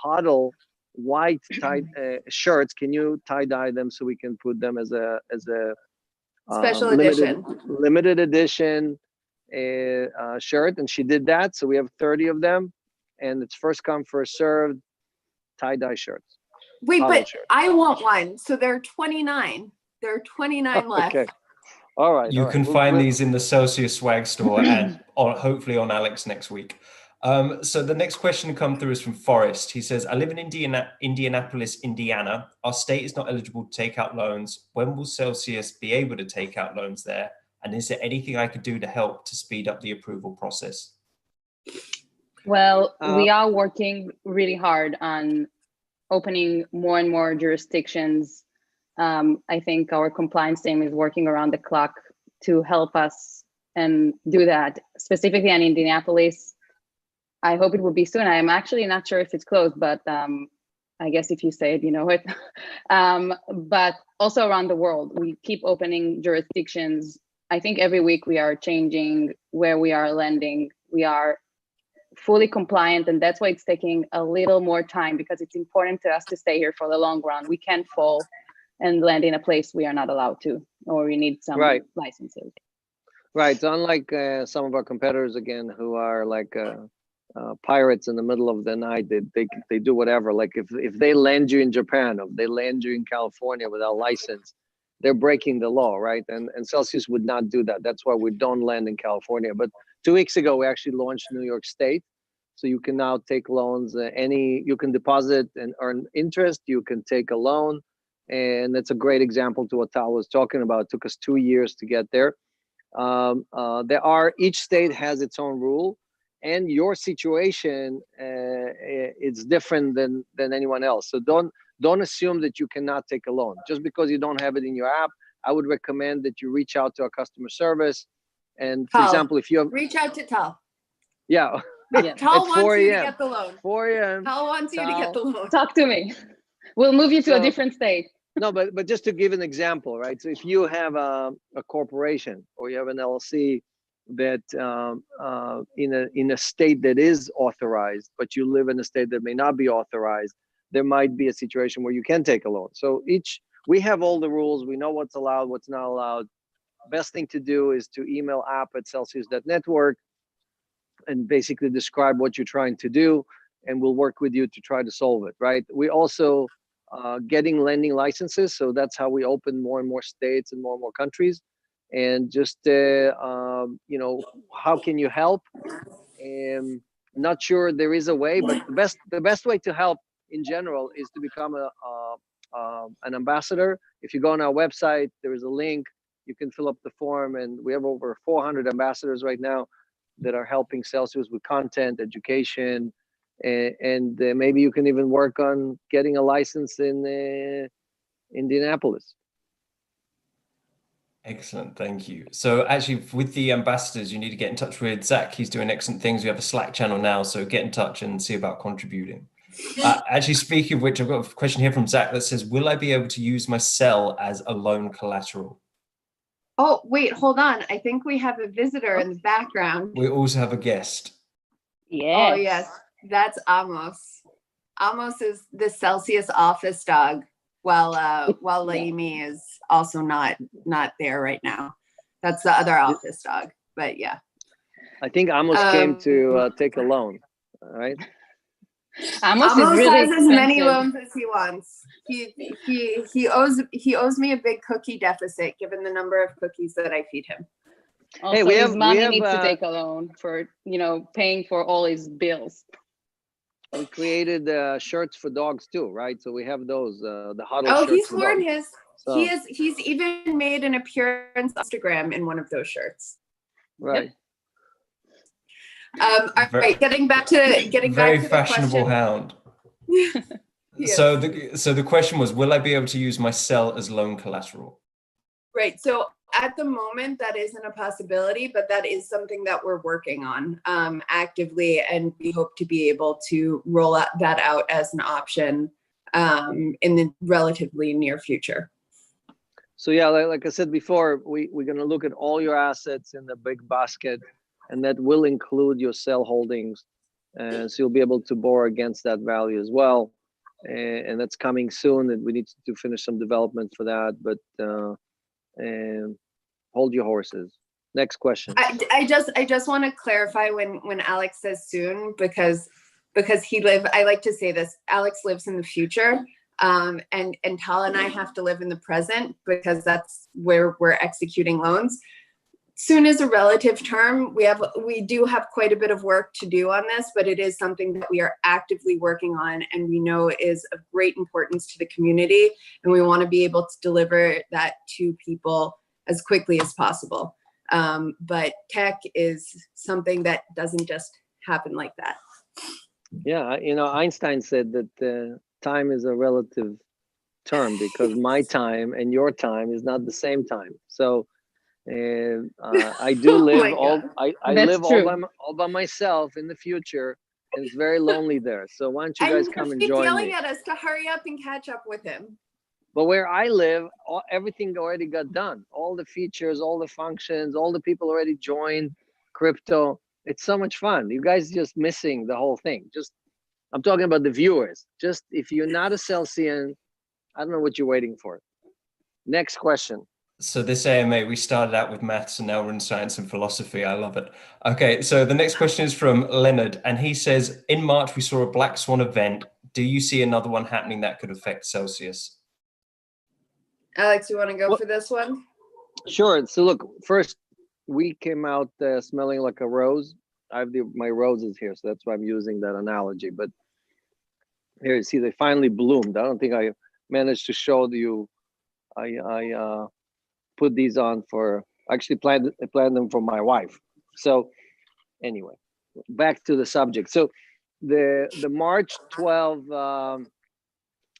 A: HODL white tie shirts. Can you tie-dye them so we can put them as a
B: special edition,
A: limited edition shirt? And she did that. So we have 30 of them, and it's first come, first served tie-dye shirts.
B: Wait, but I want one. So there are 29. There are 29 left.
A: Okay. All right.
C: You can find these in the Celsius swag store and hopefully on Alex next week. So the next question to come through is from Forrest. He says, I live in Indianapolis, Indiana. Our state is not eligible to take out loans. When will Celsius be able to take out loans there? And is there anything I could do to help to speed up the approval process?
D: Well, we are working really hard on opening more and more jurisdictions. I think our compliance team is working around the clock to help us and do that, specifically in Indianapolis. I hope it will be soon. I'm actually not sure if it's closed, but I guess if you say it, you know it. But also around the world, we keep opening jurisdictions. I think every week we are changing where we are lending. We are fully compliant, and that's why it's taking a little more time, because it's important to us to stay here for the long run. We can't fall and land in a place we are not allowed to, or we need some licenses.
A: Right. So unlike some of our competitors, again, who are like pirates in the middle of the night, they do whatever. Like if they land you in Japan, or they land you in California without license, they're breaking the law, right? And Celsius would not do that. That's why we don't land in California. But 2 weeks ago, we actually launched New York State. So you can now take loans, you can deposit and earn interest, you can take a loan. And that's a great example to what Tal was talking about. It took us 2 years to get there. Each state has its own rule, and your situation it's different than anyone else. So don't assume that you cannot take a loan just because you don't have it in your app. I would recommend that you reach out to our customer service. And for example, if you have
B: reach out to Tal.
A: Yeah.
B: Tal wants you to get the loan.
A: 4 a.m.
B: Tal wants you to get the loan.
D: Talk to me. We'll move you to a different state.
A: No, but just to give an example, right? So if you have a corporation or you have an LLC that in a state that is authorized, but you live in a state that may not be authorized, there might be a situation where you can take a loan. So we have all the rules. We know what's allowed, what's not allowed. Best thing to do is to email app@celsius.network and basically describe what you're trying to do, and we'll work with you to try to solve it, right? We also getting lending licenses, so that's how we open more and more states and more countries. And just how can you help? Not sure there is a way, but the best way to help in general is to become an ambassador. If you go on our website, there is a link. You can fill up the form, and we have over 400 ambassadors right now that are helping Celsius with content, education, and maybe you can even work on getting a license in Indianapolis.
C: Excellent, thank you. So actually, with the ambassadors, you need to get in touch with Zach. He's doing excellent things. We have a Slack channel now, so get in touch and see about contributing. Actually, speaking of which, I've got a question here from Zach that says, will I be able to use my cell as a loan collateral?
B: Oh, wait, hold on. I think we have a visitor in the background.
C: We also have a guest.
D: Yes.
B: Oh, yes. That's Amos. Amos is the Celsius office dog, while Laimi is also not there right now. That's the other office dog, but yeah.
A: I think Amos came to take a loan, right?
D: Amos
B: really has
D: expensive.
B: as many loans as he wants. He owes me a big cookie deficit given the number of cookies that I feed him.
D: Also, his mommy needs to take a loan for paying for all his bills.
A: We created shirts for dogs too, right? So we have those the huddle.
B: Oh,
A: shirts
B: he's
A: for
B: worn
A: dogs.
B: his.
A: So,
B: He's even made an appearance on Instagram in one of those shirts.
A: right.
B: All right, getting back to
C: very fashionable
B: the
C: hound.
B: Yes.
C: So the question was, will I be able to use my cell as loan collateral?
B: Right. So at the moment, that isn't a possibility, but that is something that we're working on actively, and we hope to be able to roll that out as an option in the relatively near future.
A: So yeah, like I said before, we're going to look at all your assets in the big basket, and that will include your cell holdings. So you'll be able to borrow against that value as well. And that's coming soon, and we need to finish some development for that. But hold your horses. Next question.
B: I just want to clarify when Alex says soon, because I like to say this, Alex lives in the future. And Tal and I have to live in the present because that's where we're executing loans. Soon is a relative term. We do have quite a bit of work to do on this, but it is something that we are actively working on, and we know is of great importance to the community, and we want to be able to deliver that to people as quickly as possible. But tech is something that doesn't just happen like that.
A: Yeah, Einstein said that time is a relative term because my time and your time is not the same time. So I do live I live all by myself in the future, and it's very lonely there. So why don't you guys come and join me?
B: He's yelling at us to hurry up and catch up with him.
A: But where I live, everything already got done. All the features, all the functions, all the people already joined crypto. It's so much fun. You guys just missing the whole thing. I'm talking about the viewers. Just if you're not a Celsian, I don't know what you're waiting for. Next question.
C: So this AMA, we started out with maths and now we're in science and philosophy. I love it. Okay, so the next question is from Leonard, and he says, in March, we saw a black swan event. Do you see another one happening that could affect Celsius?
B: Alex, you want to go for this one?
A: Sure. So look, first, we came out smelling like a rose. I have my roses here, so that's why I'm using that analogy. But here, you see, they finally bloomed. I don't think I managed to show you. I put these on for, actually planted them for my wife. So anyway, back to the subject. So the March 12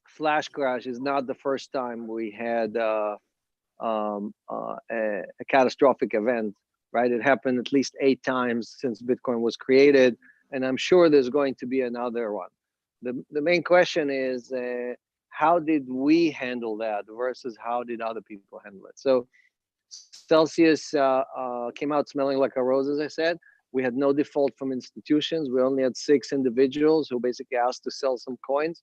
A: flash crash is not the first time we had a catastrophic event, right? It happened at least 8 times since Bitcoin was created, and I'm sure there's going to be another one. The main question is, how did we handle that versus how did other people handle it? So Celsius came out smelling like a rose, as I said. We had no default from institutions. We only had 6 individuals who basically asked to sell some coins.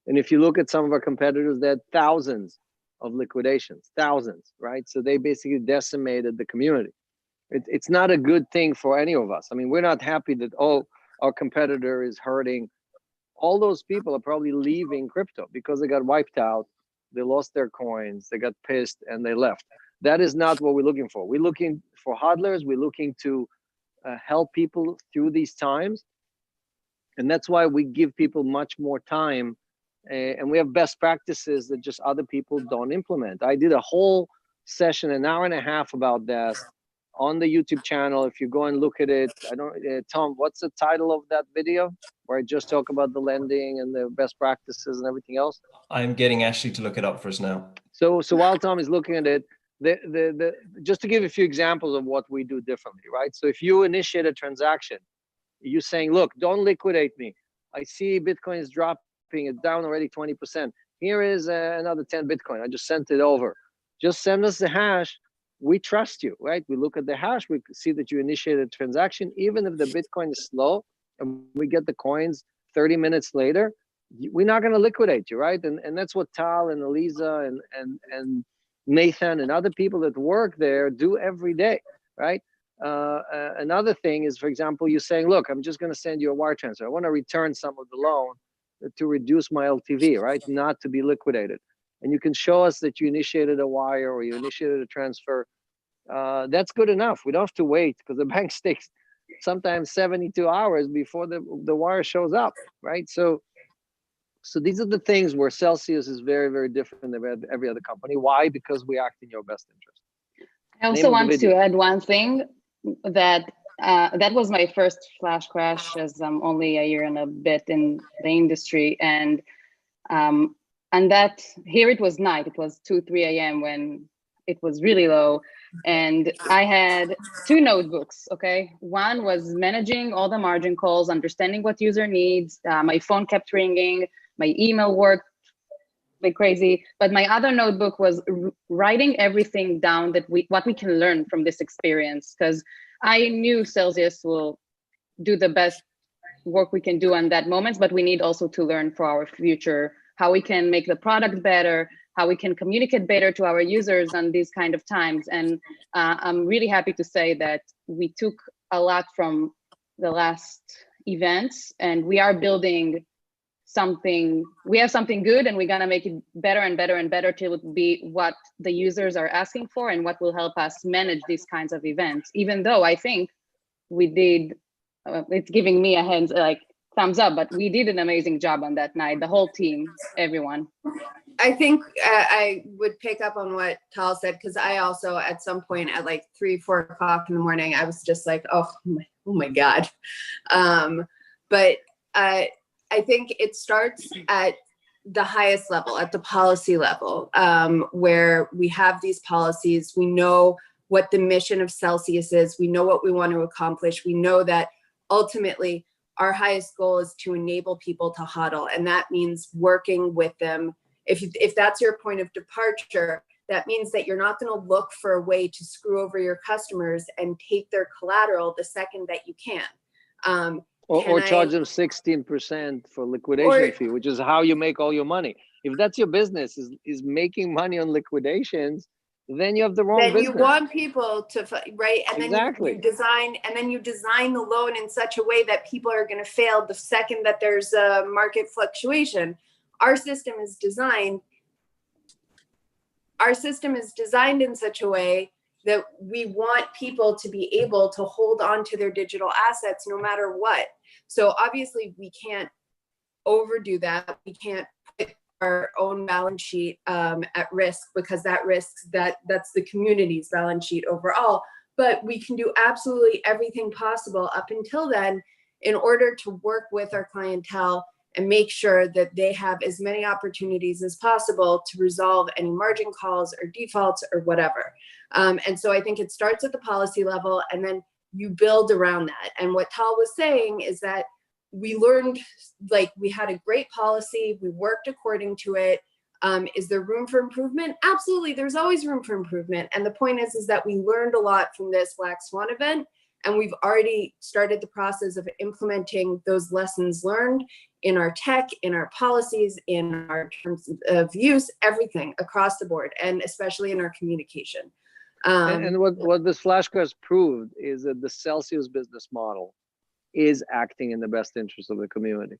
A: And if you look at some of our competitors, they had thousands of liquidations, thousands, right? So they basically decimated the community. It's not a good thing for any of us. I mean, we're not happy that, our competitor is hurting. All those people are probably leaving crypto because they got wiped out, they lost their coins, they got pissed, and they left. That is not what we're looking for. We're looking for hodlers. We're looking to help people through these times. And that's why we give people much more time. And we have best practices that just other people don't implement. I did a whole session, an hour and a half about this on the YouTube channel. If you go and look at it, Tom, what's the title of that video where I just talk about the lending and the best practices and everything else?
C: I'm getting Ashley to look it up for us now.
A: So while Tom is looking at it, just to give a few examples of what we do differently, right? So if you initiate a transaction, you're saying, look, don't liquidate me. I see Bitcoin is dropping, it's down already 20%. Here is another 10 Bitcoin. I just sent it over. Just send us the hash. We trust you, right? We look at the hash. We see that you initiated a transaction. Even if the Bitcoin is slow and we get the coins 30 minutes later, we're not going to liquidate you, right? And that's what Tal and Aliza and Nathan and other people that work there do every day, right? Another thing is, for example, you're saying, look, I'm just going to send you a wire transfer. I want to return some of the loan to reduce my LTV, right? Not to be liquidated. And you can show us that you initiated a wire or you initiated a transfer. That's good enough. We don't have to wait because the bank takes sometimes 72 hours before the wire shows up, right? So these are the things where Celsius is very, very different than every other company. Why? Because we act in your best interest.
D: I also want to add one thing that that was my first flash crash, as I'm only a year and a bit in the industry, and that here it was night. It was 2-3 a.m. when it was really low, and I had 2 notebooks. Okay, one was managing all the margin calls, understanding what user needs. My phone kept ringing. My email worked like crazy, but my other notebook was writing everything down that what we can learn from this experience, because I knew Celsius will do the best work we can do on that moment, but we need also to learn for our future how we can make the product better, how we can communicate better to our users on these kind of times. And I'm really happy to say that we took a lot from the last events, and we are building something. We have something good, and we're gonna make it better and better and better till it be what the users are asking for and what will help us manage these kinds of events. Even though I think we did, it's giving me a hands like thumbs up, but we did an amazing job on that night. The whole team, everyone.
B: I think I would pick up on what Tal said, because I also at some point at like 3-4 o'clock in the morning, I was just like, oh my God. But I think it starts at the highest level, at the policy level, where we have these policies. We know what the mission of Celsius is. We know what we want to accomplish. We know that ultimately our highest goal is to enable people to hodl. And that means working with them. If that's your point of departure, that means that you're not going to look for a way to screw over your customers and take their collateral the second that you can.
A: Or charge them 16% for liquidation fee, which is how you make all your money. If that's your business, is making money on liquidations, then you have the wrong business.
B: Then you want people to, right? And
A: Exactly.
B: then you design the loan in such a way that people are going to fail the second that there's a market fluctuation. Our system is designed in such a way that we want people to be able to hold on to their digital assets no matter what. So obviously we can't overdo that. We can't put our own balance sheet at risk, because that's the community's balance sheet overall. But we can do absolutely everything possible up until then in order to work with our clientele and make sure that they have as many opportunities as possible to resolve any margin calls or defaults or whatever. And so I think it starts at the policy level, and then you build around that. And what Tal was saying is that we learned, like, we had a great policy, we worked according to it. Is there room for improvement? Absolutely, there's always room for improvement. And the point is that we learned a lot from this Black Swan event, and we've already started the process of implementing those lessons learned in our tech, in our policies, in our terms of use, everything across the board, and especially in our communication.
A: And what this flash crash proved is that the Celsius business model is acting in the best interest of the community.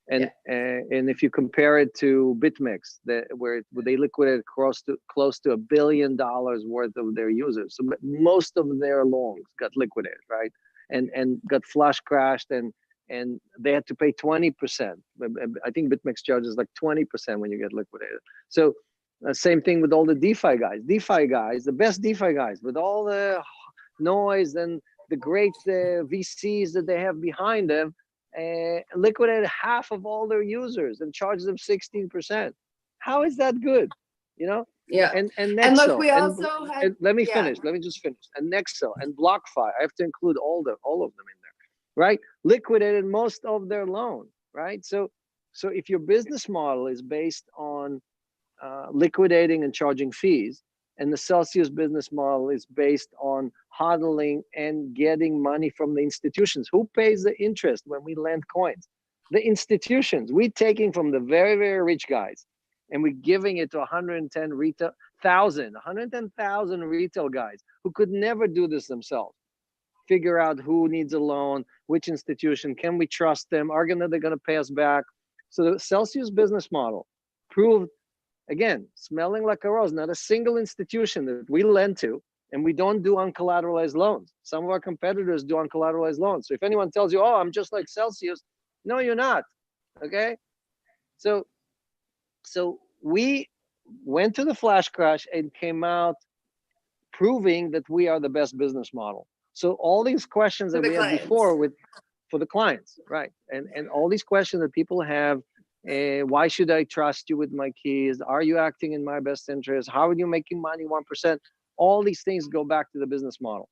A: And if you compare it to BitMEX, where they liquidated close to $1 billion worth of their users, so most of their loans got liquidated, right? And got flash crashed, and they had to pay 20%. I think BitMEX charges like 20% when you get liquidated. So same thing with all the DeFi guys. The best DeFi guys, with all the noise and the great VCs that they have behind them, liquidated half of all their users and charged them 16%. How is that good? You know?
B: Yeah.
A: And Nexo,
B: and look, we also had.
A: let me just finish. And Nexo and BlockFi, I have to include all of them in there, right? Liquidated most of their loan, right? So if your business model is based on liquidating and charging fees, and the Celsius business model is based on hodling and getting money from the institutions. Who pays the interest when we lend coins? The institutions. We're taking from the very, very rich guys, and we're giving it to 110,000 retail guys who could never do this themselves. Figure out who needs a loan, which institution, can we trust them? They're gonna pay us back. So the Celsius business model proved, again, smelling like a rose, not a single institution that we lend to, and we don't do uncollateralized loans. Some of our competitors do uncollateralized loans. So if anyone tells you, oh, I'm just like Celsius, no, you're not, okay? So we went to the flash crash and came out proving that we are the best business model. So all these questions that we had before for the clients, right? And all these questions that people have, why should I trust you with my keys? Are you acting in my best interest? How are you making money 1%? All these things go back to the business model.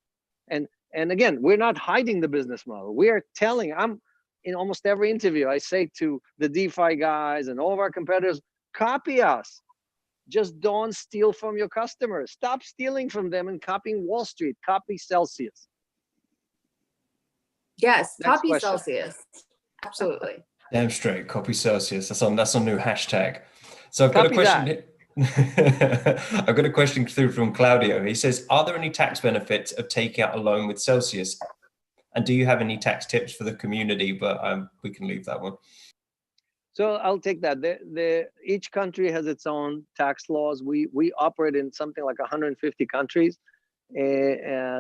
A: And again, we're not hiding the business model. We are telling, I'm in almost every interview, I say to the DeFi guys and all of our competitors, copy us. Just don't steal from your customers. Stop stealing from them and copying Wall Street. Copy Celsius.
B: Yes, copy Celsius. Absolutely.
C: Damn straight, copy Celsius. That's a new hashtag. So I've got a question. I've got a question through from Claudio. He says, are there any tax benefits of taking out a loan with Celsius? And do you have any tax tips for the community? But we can leave that one.
A: So I'll take that. Each country has its own tax laws. We operate in something like 150 countries.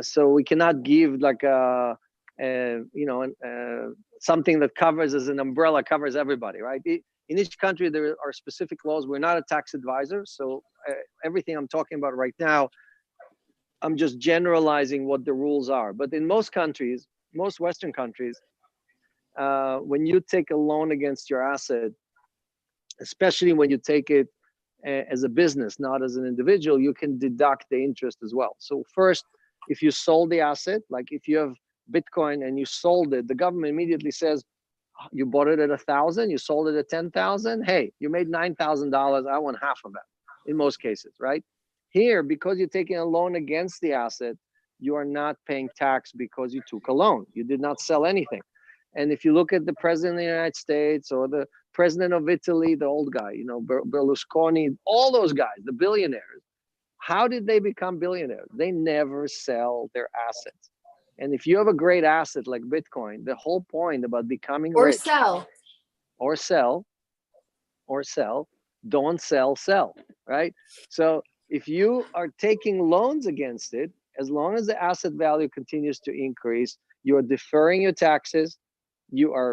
A: So we cannot give like something that covers as an umbrella, covers everybody, right? In each country, there are specific laws. We're not a tax advisor. So everything I'm talking about right now, I'm just generalizing what the rules are. But in most countries, most Western countries, when you take a loan against your asset, especially when you take it as a business, not as an individual, you can deduct the interest as well. So first, if you sold the asset, like if you have Bitcoin and you sold it, the government immediately says, you bought it at 1,000, you sold it at 10,000. Hey, you made $9,000. I want half of that in most cases, right? Here, because you're taking a loan against the asset, you are not paying tax because you took a loan. You did not sell anything. And if you look at the president of the United States or the president of Italy, the old guy, you know, Berlusconi, all those guys, the billionaires, how did they become billionaires? They never sell their assets. And if you have a great asset like Bitcoin, the whole point about becoming
B: Or
A: rich,
B: sell.
A: or sell, don't sell, right? So if you are taking loans against it, as long as the asset value continues to increase, you are deferring your taxes. You are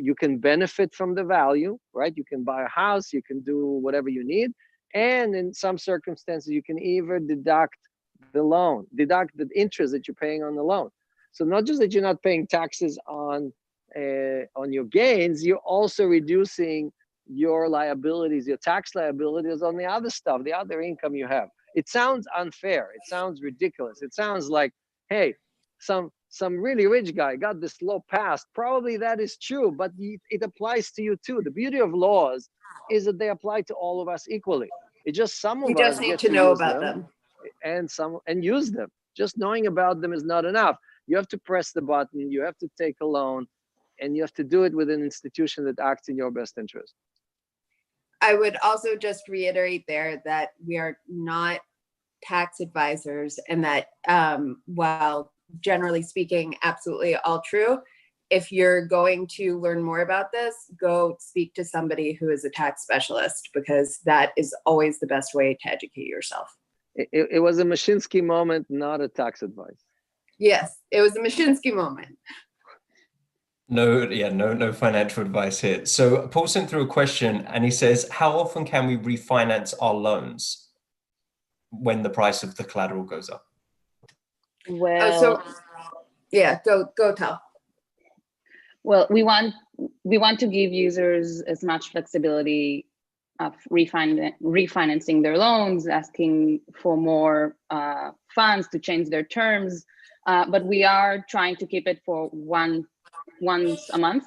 A: you can benefit from the value, right? You can buy a house, you can do whatever you need, and in some circumstances, you can even deduct the interest that you're paying on the loan. So not just that you're not paying taxes on your gains, you're also reducing your liabilities, your tax liabilities on the other stuff, the other income you have. It sounds unfair. It sounds ridiculous. It sounds like, hey, some really rich guy got this law passed. Probably that is true, but it applies to you too. The beauty of laws is that they apply to all of us equally. It's just some of
B: You
A: us
B: just need
A: get
B: to know
A: use
B: about them.
A: and use them. Just knowing about them is not enough. You have to press the button. You have to take a loan, and you have to do it with an institution that acts in your best interest.
B: I would also just reiterate there that we are not tax advisors, and that while generally speaking, absolutely all true, if you're going to learn more about this, go speak to somebody who is a tax specialist, because that is always the best way to educate yourself.
A: It was a Mashinsky moment, not a tax advice.
B: Yes, it was a Mashinsky moment.
C: No financial advice here. So Paul sent through a question and he says, how often can we refinance our loans when the price of the collateral goes up?
D: Well,
B: go Tal.
D: Well, we want to give users as much flexibility of refinancing their loans, asking for more funds to change their terms, but we are trying to keep it for once a month,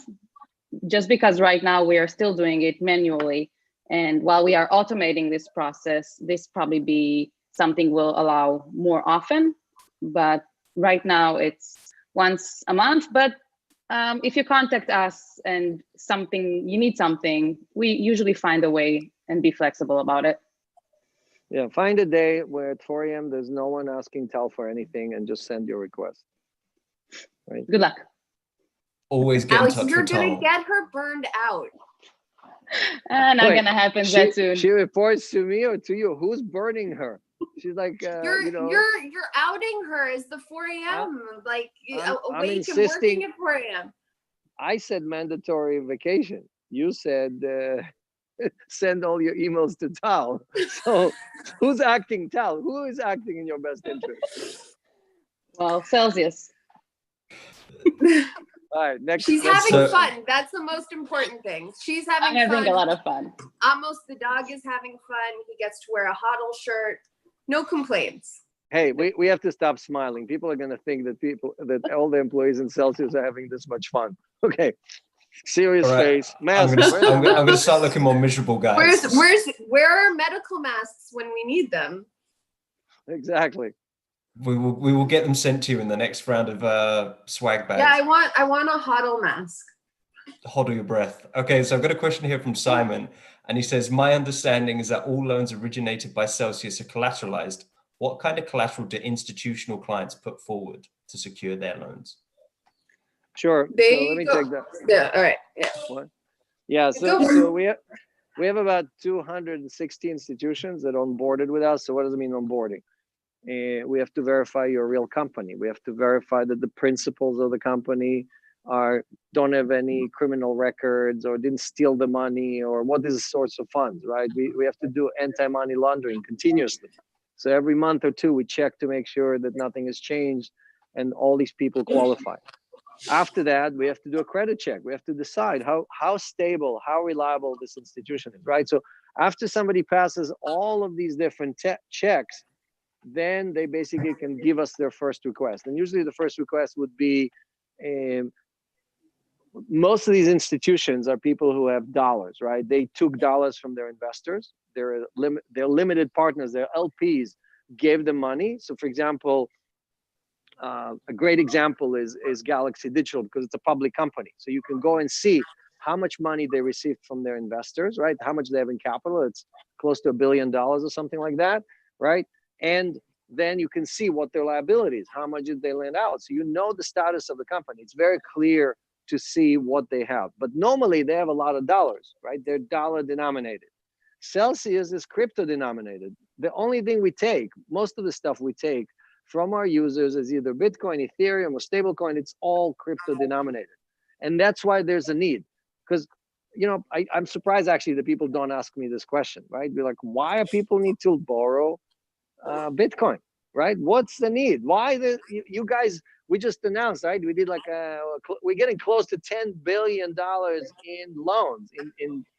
D: just because right now we are still doing it manually. And while we are automating this process, this probably be something we'll allow more often, but right now it's once a month. But if you contact us and you need something, we usually find a way and be flexible about it.
A: Yeah, find a day where at 4 a.m. there's no one asking Tal for anything, and just send your request. Right.
D: Good luck.
C: Always get
B: Alex,
C: in touch
B: you're
C: with
B: gonna
C: Tal.
B: get her burned out.
D: Not gonna happen that soon.
A: She reports to me or to you? Who's burning her? She's like,
B: You're outing her as the 4 a.m.
A: I'm
B: awake and working at 4 a.m.
A: I said mandatory vacation. You said send all your emails to Tal. So who's acting, Tal? Who is acting in your best interest?
D: Well, Celsius.
A: All right, next.
B: She's having fun. That's the most important thing. She's having
D: I'm
B: fun.
D: having a lot of fun.
B: Amos, the dog, is having fun. He gets to wear a HODL shirt. No complaints.
A: Hey, we have to stop smiling. People are going to think that all the employees in Celsius are having this much fun. Okay, serious face. Mask.
C: I'm going to start looking more miserable, guys.
B: Where are medical masks when we need them?
A: Exactly.
C: We will get them sent to you in the next round of swag bags.
B: Yeah, I want a HODL mask.
C: Hold your breath. Okay, so I've got a question here from Simon, and he says, my understanding is that all loans originated by Celsius are collateralized. What kind of collateral do institutional clients put forward to secure their loans?
A: Sure. So let me take that.
B: Yeah. All right. Yeah.
A: What? Yeah. So we have about 260 institutions that onboarded with us. So what does it mean onboarding? We have to verify you're a real company. We have to verify that the principals of the company don't have any criminal records or didn't steal the money, or what is the source of funds, right? We have to do anti-money laundering continuously. So every month or two, we check to make sure that nothing has changed and all these people qualify. After that, we have to do a credit check. We have to decide how stable, how reliable this institution is, right? So after somebody passes all of these different checks, then they basically can give us their first request. And usually the first request would be, most of these institutions are people who have dollars, right? They took dollars from their investors. They're limited partners, they're LPs. gave them money. So for example, a great example is Galaxy Digital, because it's a public company. So you can go and see how much money they received from their investors, right? How much they have in capital. It's close to $1 billion or something like that, right? And then you can see what their liabilities, how much did they lend out. So you know the status of the company. It's very clear to see what they have. But normally they have a lot of dollars, right? They're dollar denominated. Celsius is crypto denominated. The only thing we take, most of the stuff we take from our users is either Bitcoin, Ethereum, or stablecoin. It's all crypto denominated. And that's why there's a need. Because, you know, I'm surprised actually that people don't ask me this question, right? Be like, why are people need to borrow Bitcoin, right? What's the need? Why you guys, we just announced, right? We did like we're getting close to $10 billion in loans,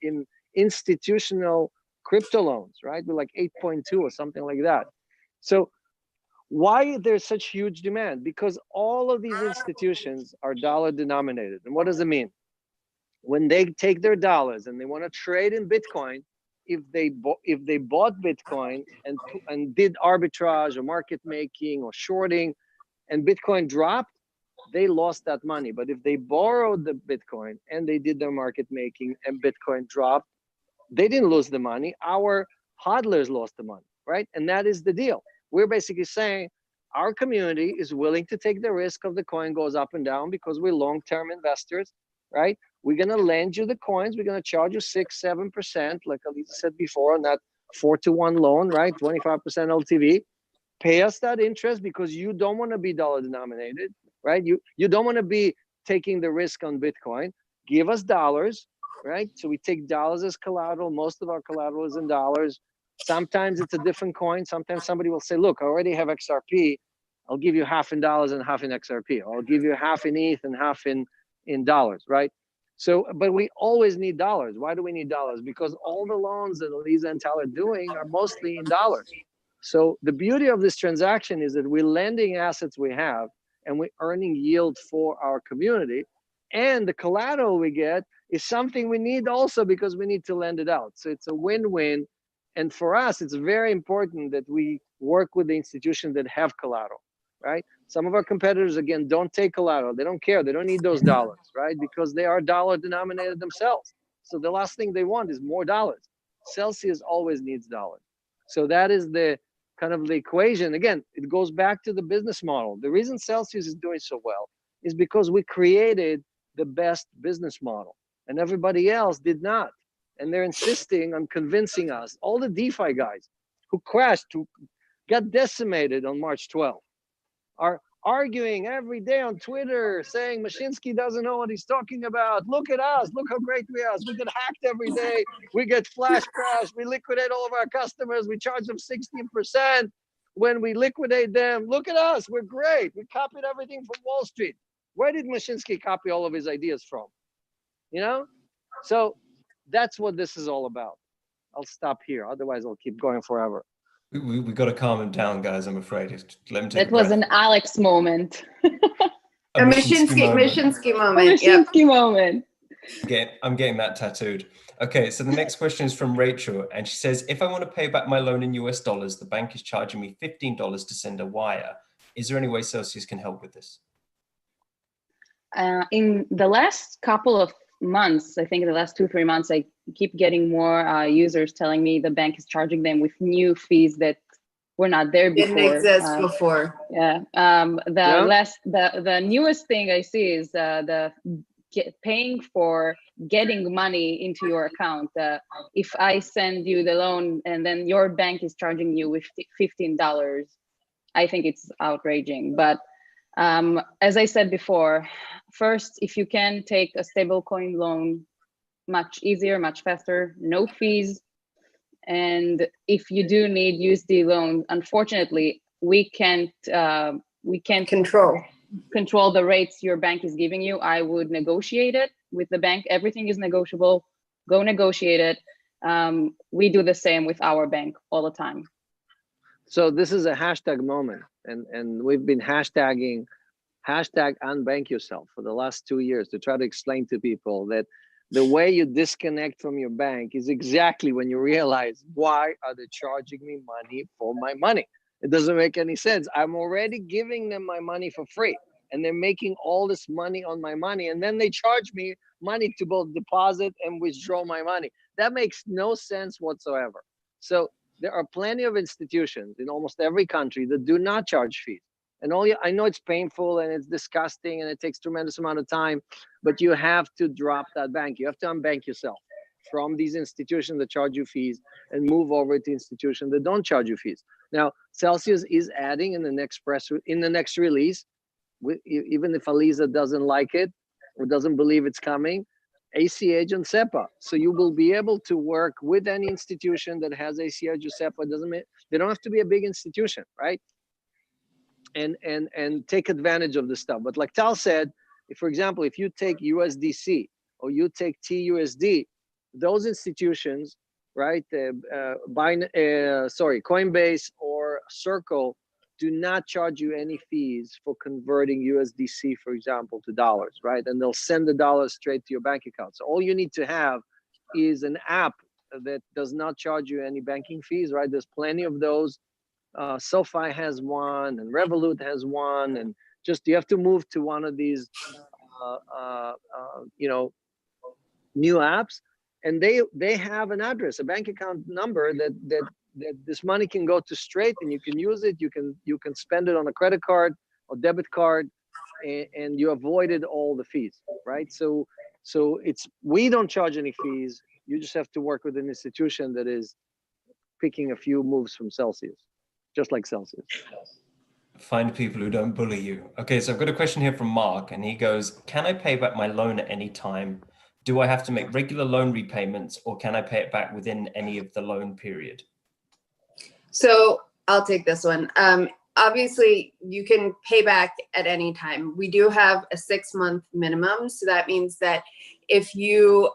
A: in institutional crypto loans, right? We're like 8.2 or something like that. So why there's such huge demand? Because all of these institutions are dollar denominated. And what does it mean? When they take their dollars and they want to trade in Bitcoin, if they bought Bitcoin and did arbitrage or market making or shorting, and Bitcoin dropped, they lost that money. But if they borrowed the Bitcoin and they did their market making and Bitcoin dropped, they didn't lose the money. Our hodlers lost the money, right? And that is the deal. We're basically saying our community is willing to take the risk of the coin goes up and down because we're long-term investors, right? We're going to lend you the coins. We're going to charge you 6-7%, like Aliza said before, on that 4-to-1 loan, right? 25% LTV. Pay us that interest because you don't want to be dollar denominated, right? You don't want to be taking the risk on Bitcoin. Give us dollars, right? So we take dollars as collateral. Most of our collateral is in dollars. Sometimes it's a different coin. Sometimes somebody will say, look, I already have XRP. I'll give you half in dollars and half in XRP. Or I'll give you half in ETH and half in dollars, right? So, but we always need dollars. Why do we need dollars? Because all the loans that Aliza and Tal are doing are mostly in dollars. So the beauty of this transaction is that we're lending assets we have and we're earning yield for our community. And the collateral we get is something we need also because we need to lend it out. So it's a win-win. And for us, it's very important that we work with the institutions that have collateral, right? Some of our competitors, again, don't take collateral. They don't care. They don't need those dollars, right? Because they are dollar denominated themselves. So the last thing they want is more dollars. Celsius always needs dollars. So that is the kind of the equation. Again, it goes back to the business model. The reason Celsius is doing so well is because we created the best business model and everybody else did not. And they're insisting on convincing us, all the DeFi guys who crashed, who got decimated on March 12th, are arguing every day on Twitter saying Mashinsky doesn't know what he's talking about. Look at us. Look how great we are. We get hacked every day. We get flash crash. We liquidate all of our customers. We charge them 16% when we liquidate them. Look at us. We're great. We copied everything from Wall Street. Where did Mashinsky copy all of his ideas from? You know? So that's what this is all about. I'll stop here. Otherwise, I'll keep going forever.
C: We got to calm him down, guys. I'm afraid. Let him take
D: That was an Alex moment.
B: A Mashinsky moment.
D: Mashinsky moment.
C: I'm getting that tattooed. Okay, so the next question is from Rachel, and she says, if I want to pay back my loan in US dollars, the bank is charging me $15 to send a wire. Is there any way Celsius can help with this?
D: In the last couple of months, I think in the last 2-3 months, I keep getting more users telling me the bank is charging them with new fees that were not there before.
B: Didn't exist before.
D: Yeah. The newest thing I see is paying for getting money into your account. If I send you the loan and then your bank is charging you with $15, I think it's outraging. But as I said before, first, if you can take a stablecoin loan, much easier, much faster, no fees. And if you do need USD loan, unfortunately, we can't control the rates your bank is giving you. I would negotiate it with the bank. Everything is negotiable. Go negotiate it. We do the same with our bank all the time.
A: So this is a hashtag moment, and we've been hashtagging #unbank yourself for the last 2 years to try to explain to people that the way you disconnect from your bank is exactly when you realize, why are they charging me money for my money? It doesn't make any sense. I'm already giving them my money for free, and they're making all this money on my money, and then they charge me money to both deposit and withdraw my money. That makes no sense whatsoever. So there are plenty of institutions in almost every country that do not charge fees. And I know it's painful and it's disgusting and it takes tremendous amount of time, but you have to drop that bank. You have to unbank yourself from these institutions that charge you fees and move over to institutions that don't charge you fees. Now, Celsius is adding in the next release, even if Aliza doesn't like it or doesn't believe it's coming, ACH and SEPA. So you will be able to work with any institution that has ACH or SEPA. They don't have to be a big institution, right? And take advantage of the stuff. But like Tal said, for example, if you take USDC or you take TUSD, those institutions, right? Coinbase or Circle do not charge you any fees for converting USDC, for example, to dollars, right? And they'll send the dollars straight to your bank account. So all you need to have is an app that does not charge you any banking fees, right? There's plenty of those. SoFi has one, and Revolut has one, and just you have to move to one of these, new apps, and they have an address, a bank account number that this money can go to straight, and you can use it. You can spend it on a credit card or debit card, and you avoided all the fees, right? So we don't charge any fees. You just have to work with an institution that is picking a few moves from Celsius. Just like Celsius.
C: Find people who don't bully you. Okay, so I've got a question here from Mark, and he goes, can I pay back my loan at any time? Do I have to make regular loan repayments, or can I pay it back within any of the loan period?
B: So I'll take this one. Obviously, you can pay back at any time. We do have a 6-month minimum. So that means that if you,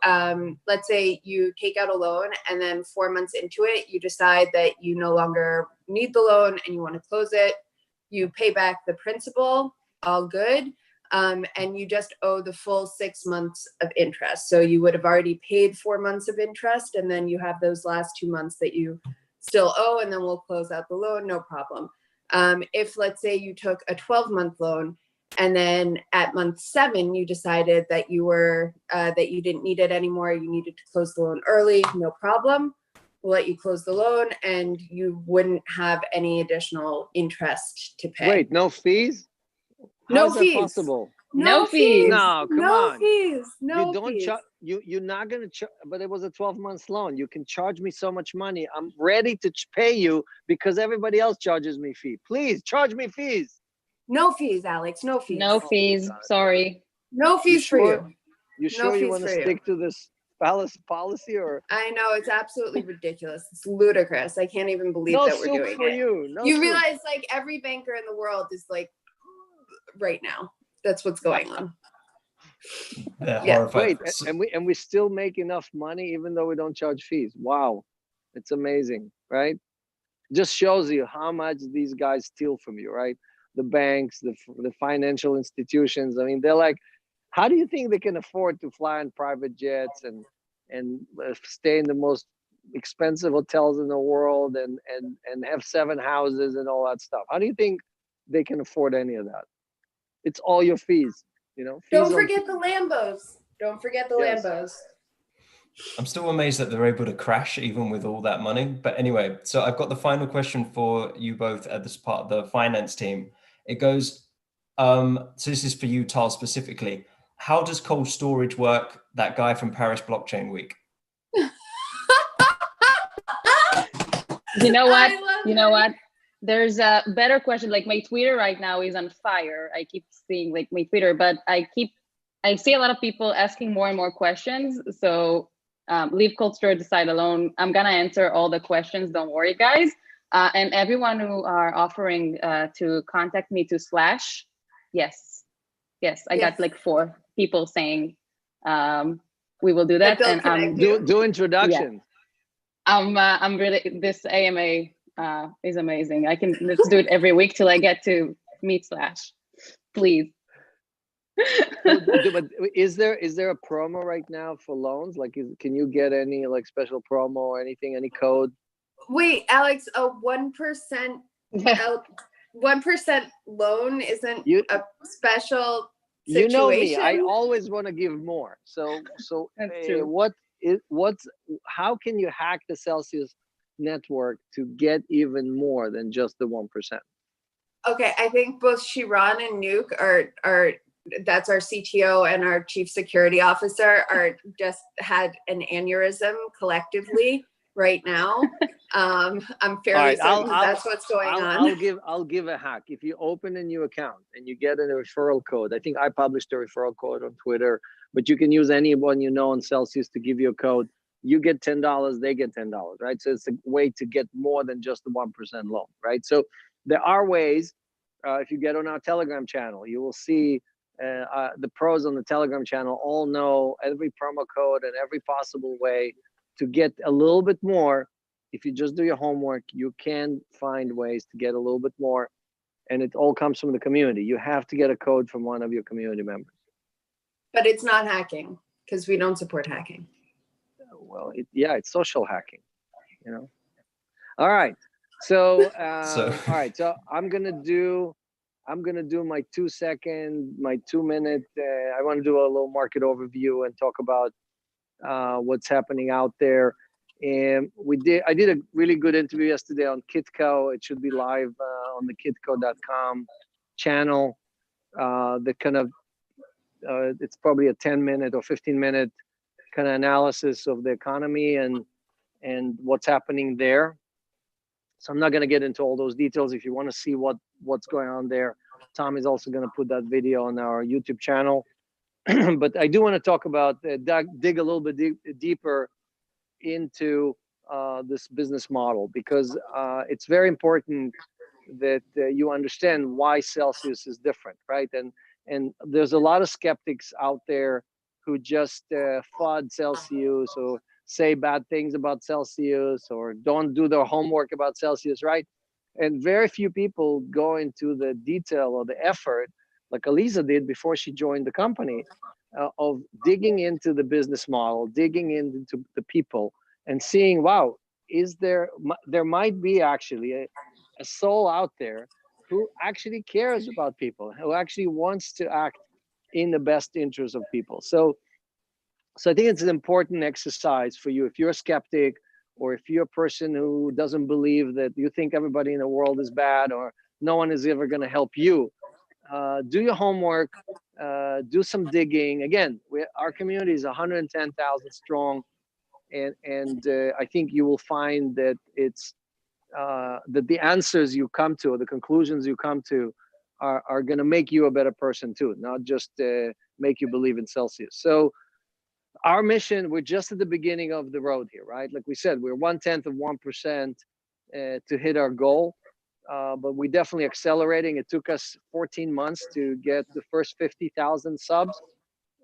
B: let's say you take out a loan and then 4 months into it, you decide that you no longer need the loan and you want to close it, you pay back the principal, all good. And you just owe the full 6 months of interest. So you would have already paid 4 months of interest, and then you have those last 2 months that you still owe, and then we'll close out the loan, no problem. If let's say you took a 12-month loan and then at month 7 you decided that you were that you didn't need it anymore, you needed to close the loan early, no problem. We'll let you close the loan and you wouldn't have any additional interest to pay.
A: Wait, no fees?
B: No
A: How is
B: fees.
A: that possible?
D: No fees.
A: No, come on.
B: Fees. No
A: You don't
B: fees.
A: you're not gonna but it was a 12-month loan. You can charge me so much money. I'm ready to pay you because everybody else charges me fee. Please charge me fees.
B: No fees, Alex. No fees.
D: No fees. Sorry.
B: No fees for you.
A: You sure you
B: fees
A: want to
B: for you.
A: stick to this policy, or
B: I know, it's absolutely ridiculous. It's ludicrus. I can't even believe
A: no
B: that we're
A: soup
B: doing
A: for
B: it.
A: you? No
B: You
A: soup.
B: realize like every banker in the world is like right now. That's what's going on.
C: They're
B: Yeah.
C: horrified.
A: Wait, and we still make enough money even though we don't charge fees. Wow, it's amazing, right? Just shows you how much these guys steal from you, right? The banks, the financial institutions. I mean, they're like, how do you think they can afford to fly on private jets and stay in the most expensive hotels in the world and have 7 houses and all that stuff? How do you think they can afford any of that? It's all your fees, you know.
B: Don't forget the Lambos. Don't forget the
A: Yes.
B: Lambos.
C: I'm still amazed that they're able to crash even with all that money. But anyway, so I've got the final question for you both at this part of the finance team. It goes, so this is for you, Tal, specifically. How does cold storage work? That guy from Paris Blockchain Week.
D: You know what?
B: I love
D: You know
B: it.
D: what? There's a better question. Like my Twitter right now is on fire. I keep seeing like my Twitter, but I see a lot of people asking more and more questions. So leave cold storage aside alone. I'm gonna answer all the questions. Don't worry, guys. And everyone who are offering to contact me to Slash, yes, I got like 4 people saying we will do that.
B: They'll
D: And
A: do introductions.
D: I'm really, this AMA is amazing. Let's do it every week till I get to meet Slash, please.
A: But is there a promo right now for loans? Like, can you get any like special promo or anything? Any code?
B: Wait, Alex, a 1% 1% loan isn't a special
A: you know me,
B: situation.
A: I always want to give more. So
D: That's true.
A: how can you hack the Celsius network to get even more than just the 1%?
B: Okay, I think both Shiran and Nuke are that's our CTO and our chief security officer are just had an aneurysm collectively right now. I'm fairly certain that's what's going on.
A: I'll give a hack. If you open a new account and you get a referral code, I think I published a referral code on Twitter, but you can use anyone you know on Celsius to give you a code. You get $10, they get $10, right? So it's a way to get more than just the 1% loan, right? So there are ways. If you get on our Telegram channel, you will see the pros on the Telegram channel all know every promo code and every possible way to get a little bit more. If you just do your homework, you can find ways to get a little bit more. And it all comes from the community. You have to get a code from one of your community members.
B: But it's not hacking because we don't support hacking.
A: Well, it's social hacking, you know. All right. So, all right. So I'm gonna do my 2 minute. I want to do a little market overview and talk about what's happening out there. And I did a really good interview yesterday on Kitco. It should be live on the kitco.com channel. The kind of it's probably a 10-minute or 15-minute kind of analysis of the economy and what's happening there. So I'm not going to get into all those details. If you want to see what's going on there, Tom is also going to put that video on our YouTube channel. But I do want to talk about dig a little bit deeper into this business model, because it's very important that you understand why Celsius is different, right? And there's a lot of skeptics out there who just FUD Celsius or say bad things about Celsius or don't do their homework about Celsius, right? And very few people go into the detail or the effort, like Aliza did before she joined the company, of digging into the business model, digging into the people, and seeing, wow, there might be actually a soul out there who actually cares about people, who actually wants to act in the best interest of people. So I think it's an important exercise for you if you're a skeptic, or if you're a person who doesn't believe, that you think everybody in the world is bad or no one is ever going to help you. Do your homework, do some digging. Again, our community is 110,000 strong, and I think you will find that it's that the answers you come to, or the conclusions you come to, are going to make you a better person too, not just make you believe in Celsius. So our mission, we're just at the beginning of the road here, right? Like we said, we're 1/10 of 1% to hit our goal, but we're definitely accelerating. It took us 14 months to get the first 50,000 subs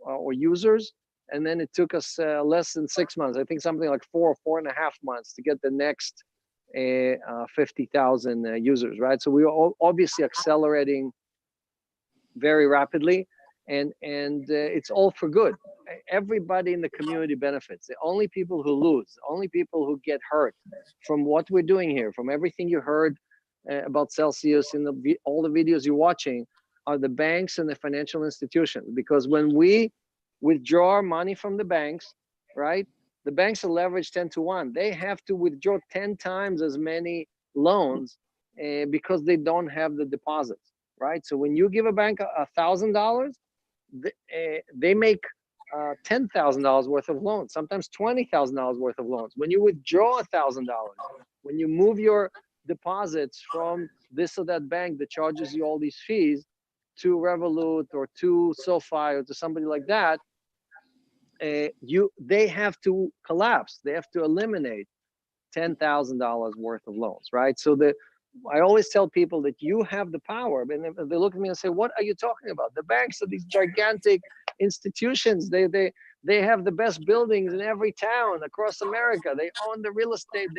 A: or users, and then it took us less than 6 months. I think something like 4.5 months to get the next 50,000 users, right? So we are obviously accelerating very rapidly, and it's all for good. Everybody in the community benefits. The only people who lose, the only people who get hurt from what we're doing here, from everything you heard about Celsius in all the videos you're watching, are the banks and the financial institutions. Because when we withdraw money from the banks, right, the banks are leveraged 10-1. They have to withdraw 10 times as many loans because they don't have the deposits, right? So when you give a bank $1,000, they make $10,000 worth of loans, sometimes $20,000 worth of loans. When you withdraw $1,000, when you move your deposits from this or that bank that charges you all these fees to Revolut or to SoFi or to somebody like that, they have to collapse. They have to eliminate $10,000 worth of loans, right? So I always tell people that you have the power, and they look at me and say, "What are you talking about? The banks are these gigantic institutions. They have the best buildings in every town across America. They own the real estate.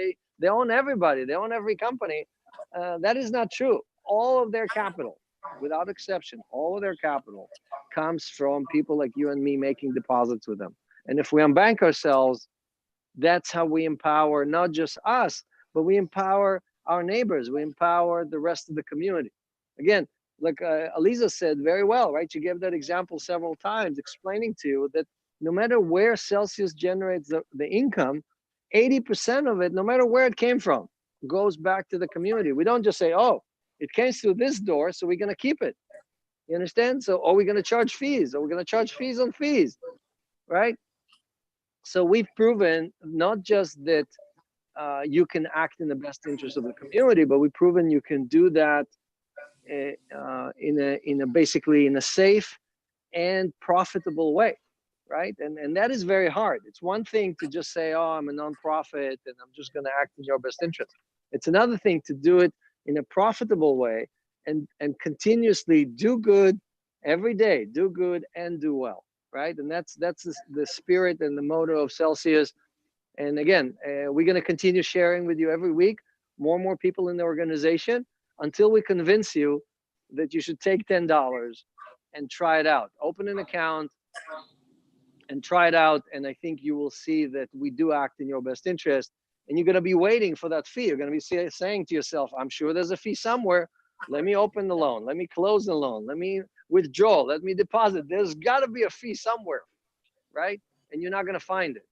A: They own everybody. They own every company." That is not true. All of their capital, without exception, all of their capital comes from people like you and me making deposits with them. And if we unbank ourselves, that's how we empower not just us, but we empower our neighbors, we empower the rest of the community. Again, like Aliza said very well, right? She gave that example several times, explaining to you that no matter where Celsius generates the income, 80% of it, no matter where it came from, goes back to the community. We don't just say, oh, it came through this door, so we're going to keep it. You understand? So are we going to charge fees? Are we going to charge fees on fees? Right? So we've proven not just that you can act in the best interest of the community, but we've proven you can do that basically in a safe and profitable way, right? And that is very hard. It's one thing to just say, oh, I'm a nonprofit and I'm just going to act in your best interest. It's another thing to do it in a profitable way and continuously do good every day, do good and do well, right? And that's the spirit and the motto of Celsius. And again, we're going to continue sharing with you every week, more and more people in the organization, until we convince you that you should take $10 and try it out. Open an account and try it out. And I think you will see that we do act in your best interest. And you're going to be waiting for that fee. You're going to be saying to yourself, I'm sure there's a fee somewhere. Let me open the loan. Let me close the loan. Let me withdraw. Let me deposit. There's got to be a fee somewhere, right? And you're not going to find it.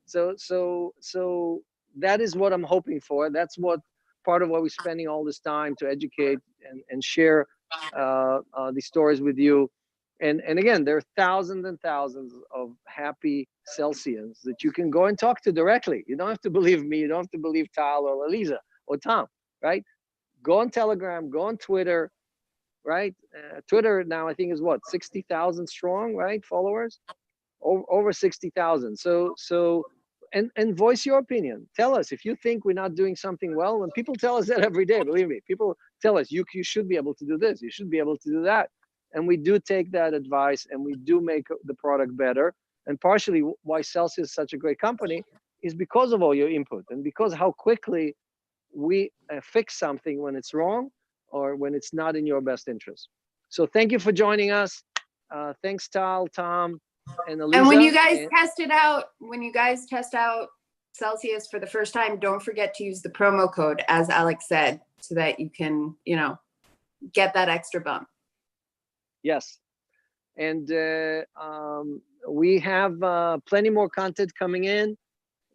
A: So that is what I'm hoping for. That's what part of what we're spending all this time to educate and share these stories with you. And again, there are thousands and thousands of happy Celsians that you can go and talk to directly. You don't have to believe me. You don't have to believe Tal or Aliza or Tom, right? Go on Telegram, go on Twitter, right? Twitter now I think is what, 60,000 strong, right? Followers, over 60,000. So and voice your opinion. Tell us if you think we're not doing something well. And people tell us that every day. Believe me, people tell us you should be able to do this. You should be able to do that. And we do take that advice and we do make the product better. And partially why Celsius is such a great company is because of all your input and because how quickly we fix something when it's wrong or when it's not in your best interest. So thank you for joining us. Thanks, Tal, Tom, and Aliza.
B: And when you guys test out Celsius for the first time, don't forget to use the promo code, as Alex said, so that you can, get that extra bump.
A: Yes. And we have plenty more content coming in.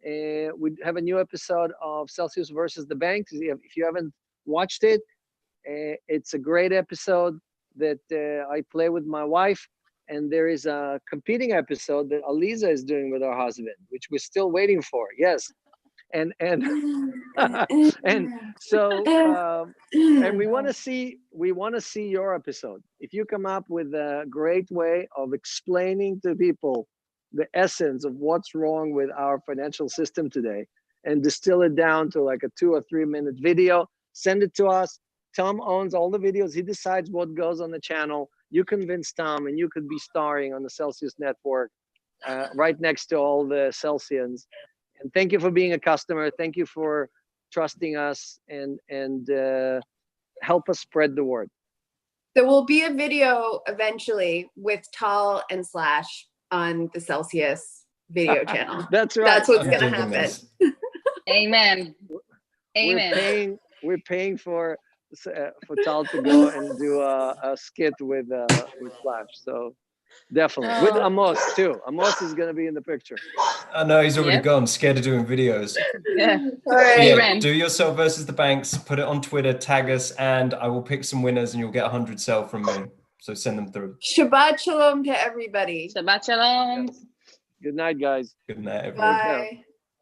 A: We have a new episode of Celsius versus the banks. If you haven't watched it, it's a great episode that I play with my wife. And there is a competing episode that Aliza is doing with her husband, which we're still waiting for. Yes. And so and we want to see your episode. If you come up with a great way of explaining to people the essence of what's wrong with our financial system today and distill it down to like a 2 or 3 minute video, send it to us. Tom owns all the videos. He decides what goes on the channel. You convince Tom and you could be starring on the Celsius network right next to all the Celsians. And thank you for being a customer. Thank you for trusting us and help us spread the word.
B: There will be a video eventually with Tal and Slash on the Celsius video channel.
A: That's right.
B: That's what's going to happen.
D: Amen. Amen.
A: We're paying for Tal to go and do a skit with Slash. So definitely with Amos too. Amos is going to be in the picture.
C: I know he's already gone, scared of doing videos.
D: Yeah.
C: Yeah, do yourself versus the banks, put it on Twitter, tag us, and I will pick some winners and you'll get 100 sell from me. So send them through.
B: Shabbat shalom to everybody.
D: Shabbat shalom.
A: Good night, guys.
C: Good night, everyone.
B: Bye.